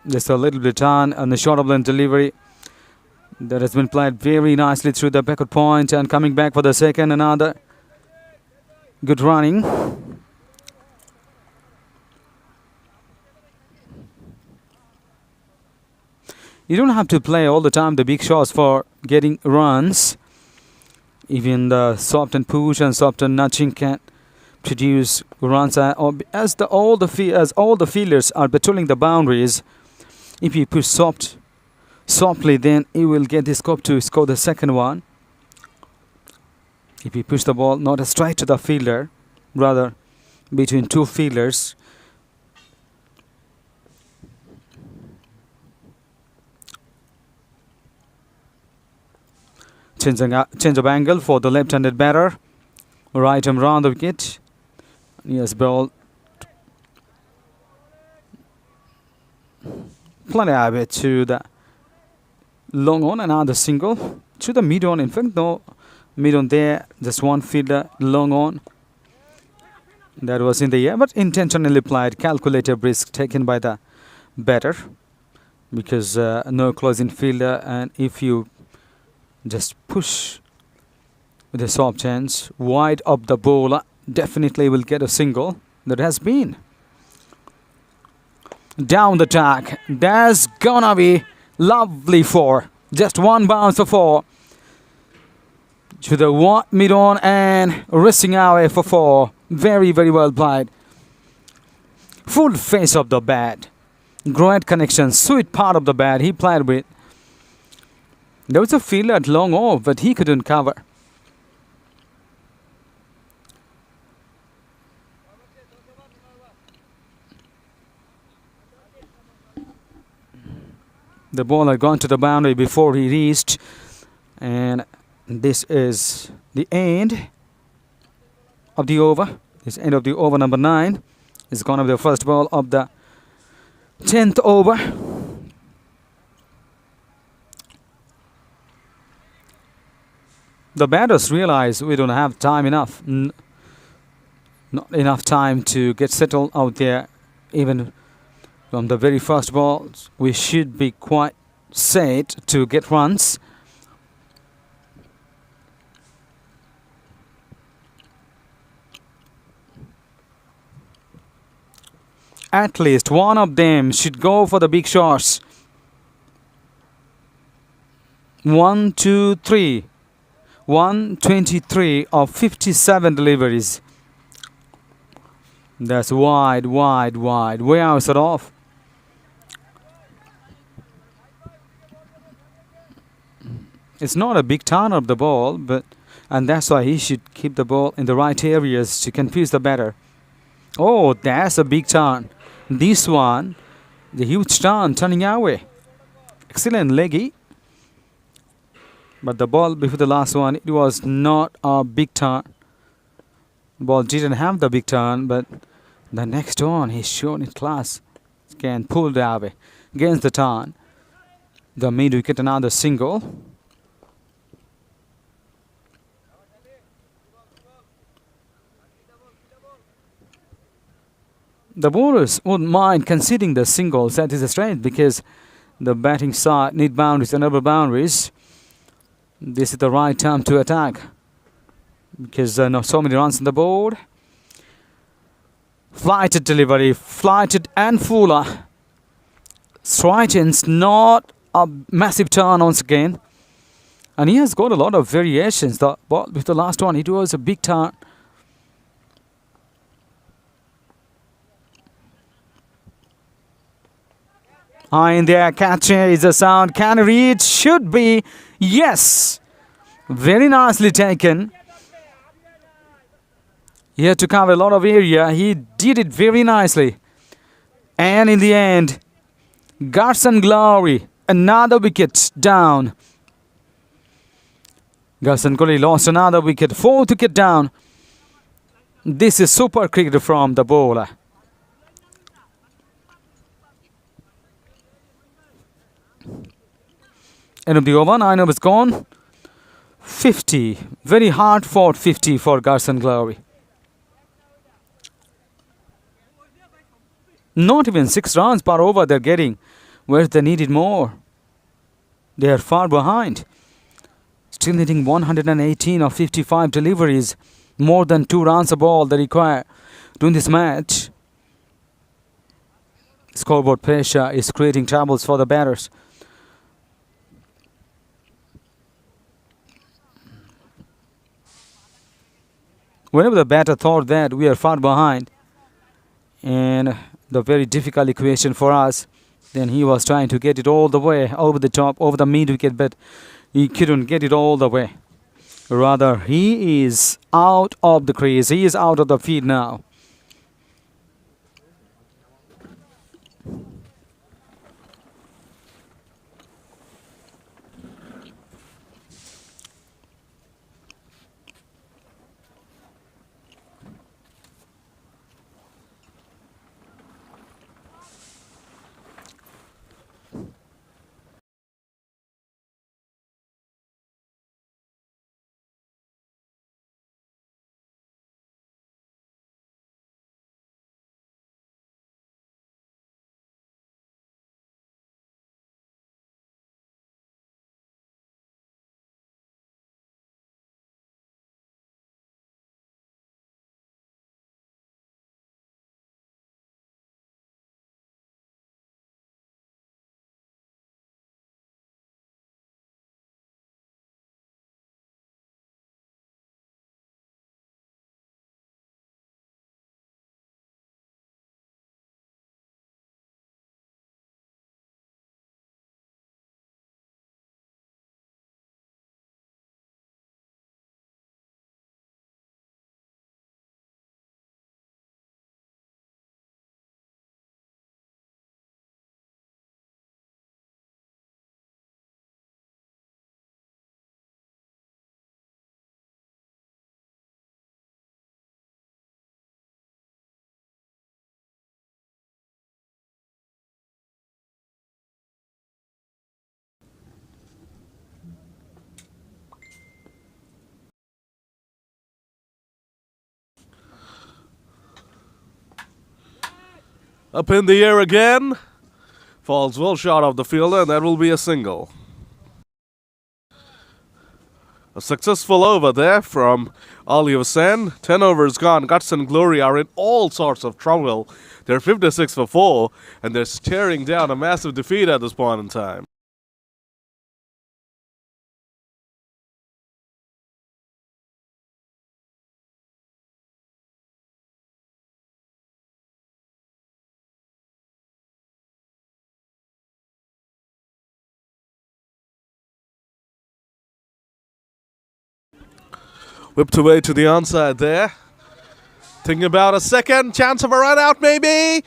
Just a little bit on the short of line delivery. That has been played very nicely through the backward point and coming back for the second. Another good running. You don't have to play all the time the big shots for getting runs. Even the soft and push and soft and nudging can produce runs. As all the fielders are patrolling the boundaries, if you push softly, then you will get the scope to score the second one. If you push the ball not straight to the fielder, rather between two fielders. Change of angle for the left-handed batter. Right arm round the wicket. Yes, ball. Plenty of it to the long on, another single. To the mid on, in fact, no mid on there. Just one fielder long on. That was in the air, but intentionally applied. Calculated risk taken by the batter. Because no closing fielder, and if you just push with a soft chance wide up the bowler, definitely will get a single. That has been down the track. That's gonna be lovely four. Just one bounce for four. To the mid on and resting away for four. Very, very well played. Full face of the bat. Great connection. Sweet part of the bat he played with. There was a fielder at long off, but he couldn't cover. The ball had gone to the boundary before he reached. And this is the end of the over. This end of the over number 9. It's going to be the first ball of the 10th over. The batters realize we don't have time enough. Not enough time to get settled out there. Even from the very first ball, we should be quite set to get runs. At least one of them should go for the big shots. 1, 2, 3. 123 of 57 deliveries. That's wide, wide, wide. Way outside off. It's not a big turn of the ball, and that's why he should keep the ball in the right areas to confuse the batter. Oh, that's a big turn. This one, the huge turn turning our way. Excellent leggy. But the ball before the last one, it was not a big turn. Ball didn't have the big turn, but the next one, he's shown it class. Can pull the away against the turn. The mid wicket, another single. The bowlers wouldn't mind conceding the singles. That is a strength because the batting side need boundaries and upper boundaries. This is the right time to attack because not so many runs on the board. Flighted delivery, flighted and fuller. Straightens, not a massive turn once again. And he has got a lot of variations. With the last one, it was a big turn. High in there, catcher is a sound. Can reach, should be. Yes, very nicely taken. He had to cover a lot of area. He did it very nicely. And in the end, guts and glory. Another wicket down. Guts and glory lost another wicket. 4th wicket down. This is super cricket from the bowler. End of the over, 9 overs gone. 50. Very hard fought 50 for Guts and Glory. Not even 6 runs per over they're getting, where they needed more. They are far behind. Still needing 118 or 55 deliveries. More than 2 runs a ball they require to win this match. Scoreboard pressure is creating troubles for the batters. Whenever the batter thought that we are far behind and the very difficult equation for us, then he was trying to get it all the way over the top, over the mid wicket, but he couldn't get it all the way. Rather, he is out of the crease. He is out of the field now. Up in the air again. Falls well short of the fielder, and that will be a single. A successful over there from Ali Hussain. 10 overs gone. Guts and Glory are in all sorts of trouble. They're 56 for 4, and they're staring down a massive defeat at this point in time. Whipped away to the onside there. Thinking about a second chance of a run out, maybe.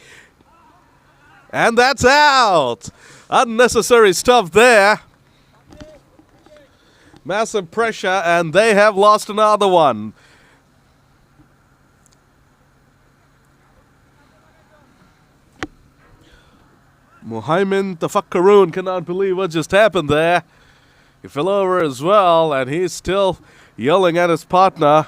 And that's out. Unnecessary stuff there. Massive pressure, and they have lost another one. Muhaimin Tafakkaroon cannot believe what just happened there. He fell over as well, and he's still yelling at his partner,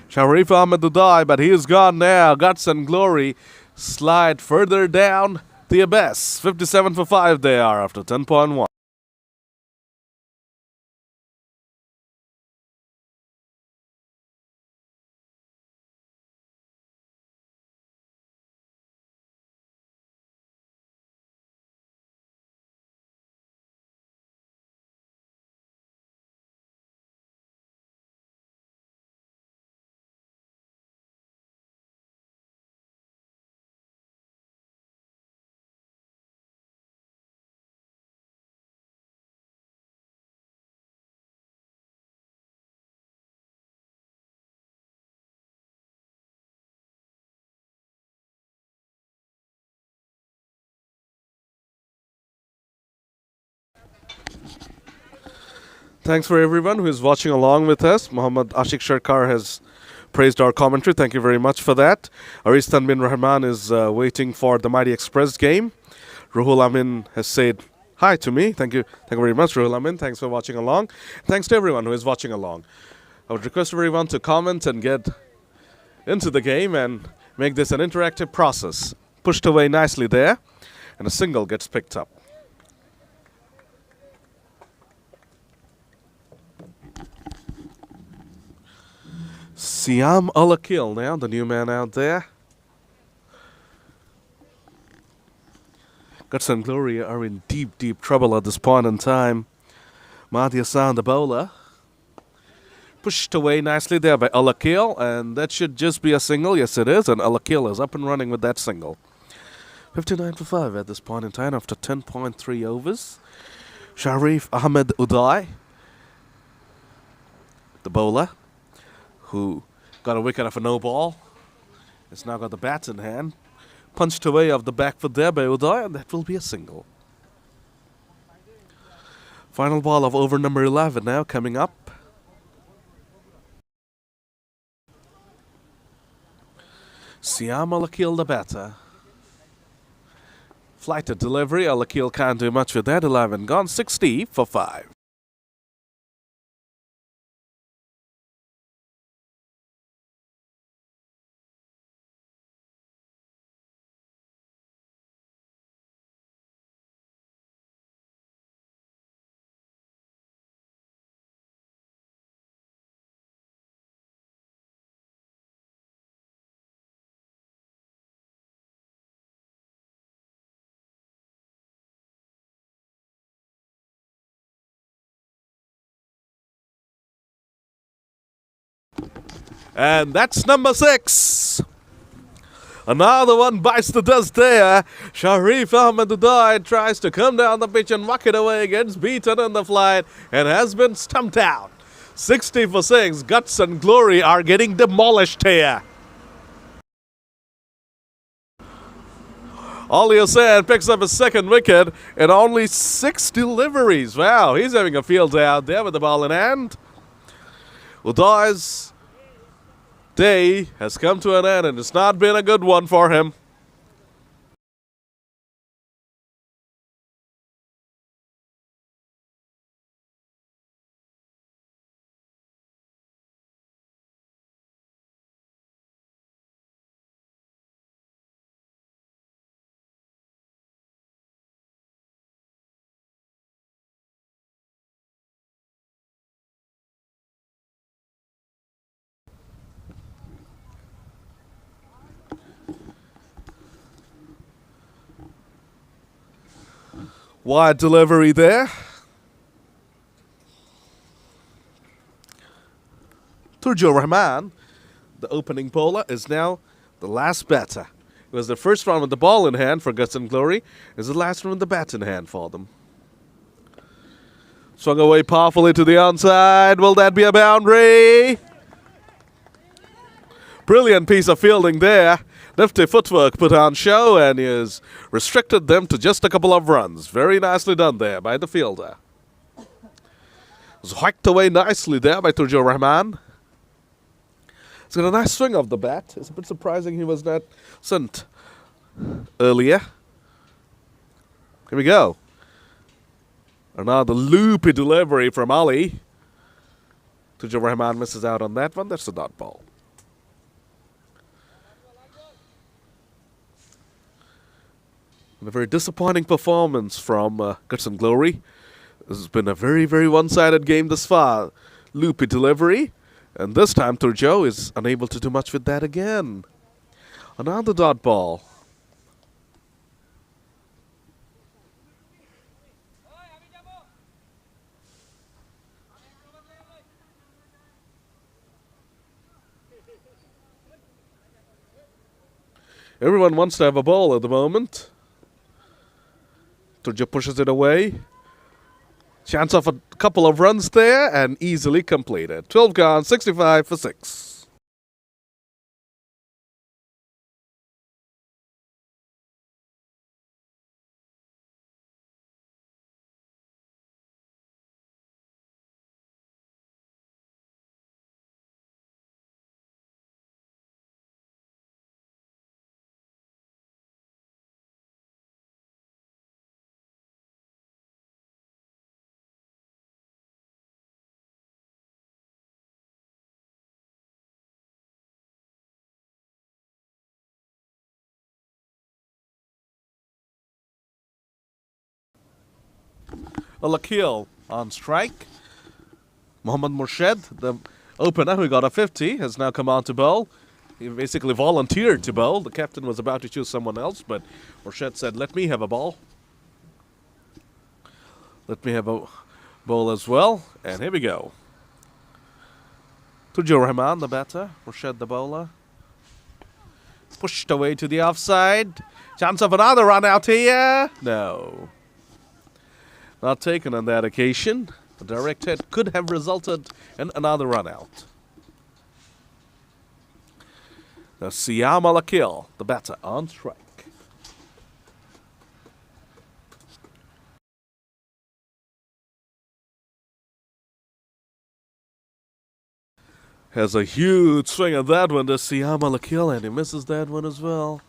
Sharif Ahmed Udai, but he is gone now. Guts and Glory slide further down the abyss. 57 for 5 they are after 10.1. Thanks for everyone who is watching along with us. Muhammad Ashik Sharkar has praised our commentary. Thank you very much for that. Aristan bin Rahman is waiting for the Mighty Express game. Ruhul Amin has said hi to me. Thank you very much, Ruhul Amin. Thanks for watching along. Thanks to everyone who is watching along. I would request everyone to comment and get into the game and make this an interactive process. Pushed away nicely there, and a single gets picked up. Siam Alakil now, the new man out there. Guts and Glory are in deep, deep trouble at this point in time. Mahdi Hassan, the bowler, pushed away nicely there by Alakil, and that should just be a single. Yes, it is, and Alakil is up and running with that single. 59 for 5 at this point in time after 10.3 overs. Sharif Ahmed Uday, the bowler, who got a wicket off a no ball, has now got the bat in hand. Punched away off the back foot there by Uday, and that will be a single. Final ball of over number 11 now coming up. Siam Alakil, the batter. Flighted delivery. Alakil can't do much with that. 11 gone. 60 for 5. And that's number 6. Another one bites the dust there. Sharif Ahmed Uday tries to come down the pitch and whack it away, gets beaten in the flight and has been stumped out. 60 for 6. Guts and Glory are getting demolished here. Ali Hussain picks up his second wicket in only 6 deliveries. Wow, he's having a field day out there with the ball in hand. Uday's day has come to an end, and it's not been a good one for him. Wide delivery there. Turjo Rahman, the opening bowler, is now the last batter. It was the first one with the ball in hand for Guts and Glory. It's the last one with the bat in hand for them. Swung away powerfully to the onside. Will that be a boundary? Brilliant piece of fielding there. Nifty footwork put on show, and he has restricted them to just a couple of runs. Very nicely done there by the fielder. It was whacked away nicely there by Turjo Rahman. He's got a nice swing of the bat. It's a bit surprising he was not sent earlier. Here we go. Another loopy delivery from Ali. Turjo Rahman misses out on that one. That's a dot ball. And a very disappointing performance from Guts and Glory. This has been a very, very one-sided game thus far. Loopy delivery. And this time Turjo is unable to do much with that again. Another dot ball. Everyone wants to have a ball at the moment. Turjo pushes it away. Chance of a couple of runs there and easily completed. 12 gone, 65 for 6. Al-Akil on strike. Mohammad Murshid, the opener who got a 50, has now come on to bowl. He basically volunteered to bowl. The captain was about to choose someone else, but Murshid said, let me have a ball. Let me have a bowl as well. And here we go. Turjo Rahman, the batter. Murshid, the bowler. Pushed away to the offside. Chance of another run out here. No. Not taken on that occasion. A direct hit could have resulted in another run out. Now Siam Al-Akil, the batter, on strike. Has a huge swing at that one to Siam Al-Akil, and he misses that one as well.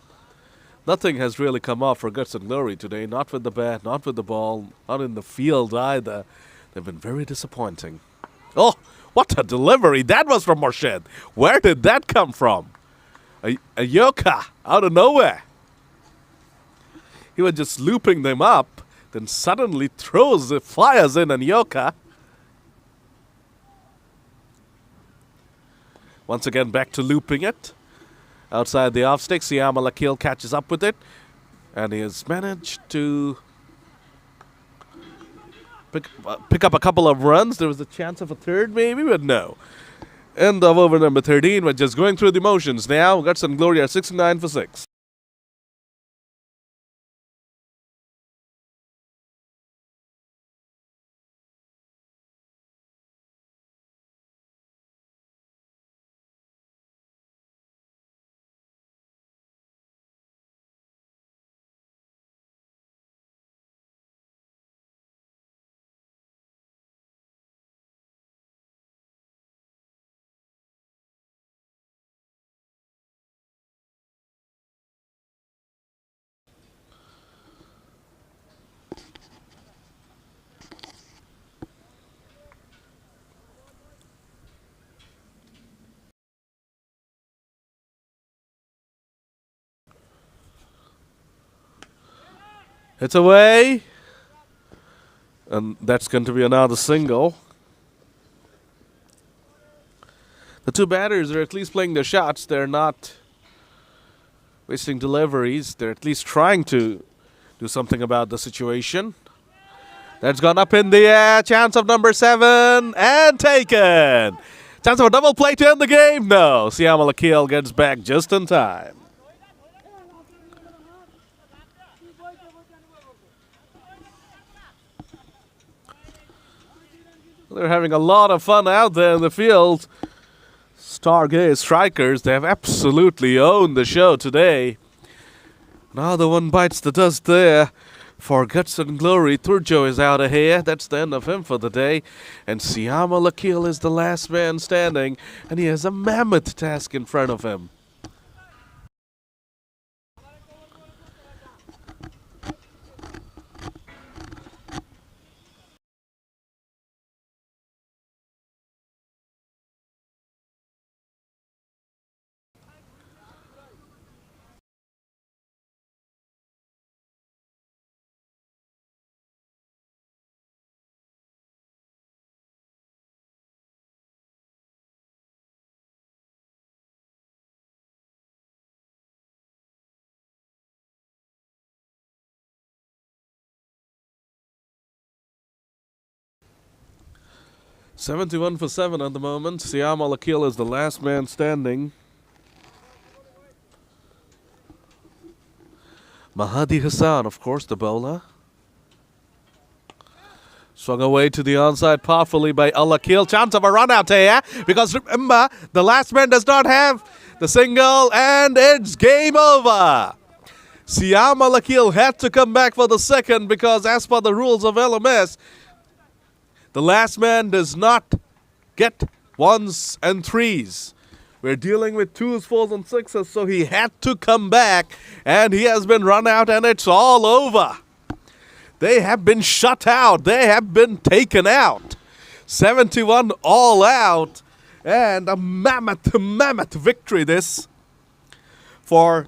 Nothing has really come off for Guts and Glory today. Not with the bat, not with the ball, not in the field either. They've been very disappointing. Oh, what a delivery that was from Murshid. Where did that come from? A yoka out of nowhere. He was just looping them up, then suddenly fires in an yoka. Once again, back to looping it. Outside the off stick, Siam Al-Akil catches up with it. And he has managed to pick up a couple of runs. There was a chance of a third maybe, but no. End of over number 13. We're just going through the motions now. Guts and Glory are 69 for 6. It's away. And that's going to be another single. The two batters are at least playing their shots. They're not wasting deliveries. They're at least trying to do something about the situation. That's gone up in the air. Chance of number 7 and taken. Chance of a double play to end the game. No. Siam Al-Akil gets back just in time. They're having a lot of fun out there in the field. Stargaze strikers, they have absolutely owned the show today. Another one bites the dust there. For Guts and Glory, Turjo is out of here. That's the end of him for the day. And Siam Al-Akil is the last man standing. And he has a mammoth task in front of him. "71 for 7 at the moment. Siam Al-Akil is the last man standing. Mahadi Hassan, of course, the bowler. Swung away to the onside powerfully by Al-Akil. Chance of a run out here, because remember, the last man does not have the single, and it's game over. Siam Al-Akil had to come back for the second because as per the rules of LMS, the last man does not get ones and threes. We're dealing with 2s, 4s, and 6s, so he had to come back, and he has been run out, and it's all over. They have been shut out. They have been taken out. 71 all out, and a mammoth victory this for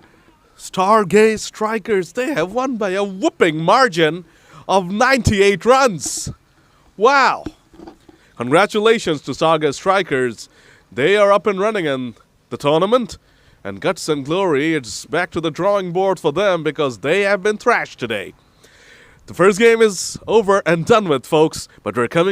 Stargaze strikers. They have won by a whooping margin of 98 runs. Wow. Congratulations to Stargaze Strikers. They are up and running in the tournament. And Guts and Glory, it's back to the drawing board for them because they have been thrashed today. The first game is over and done with, folks, but we're coming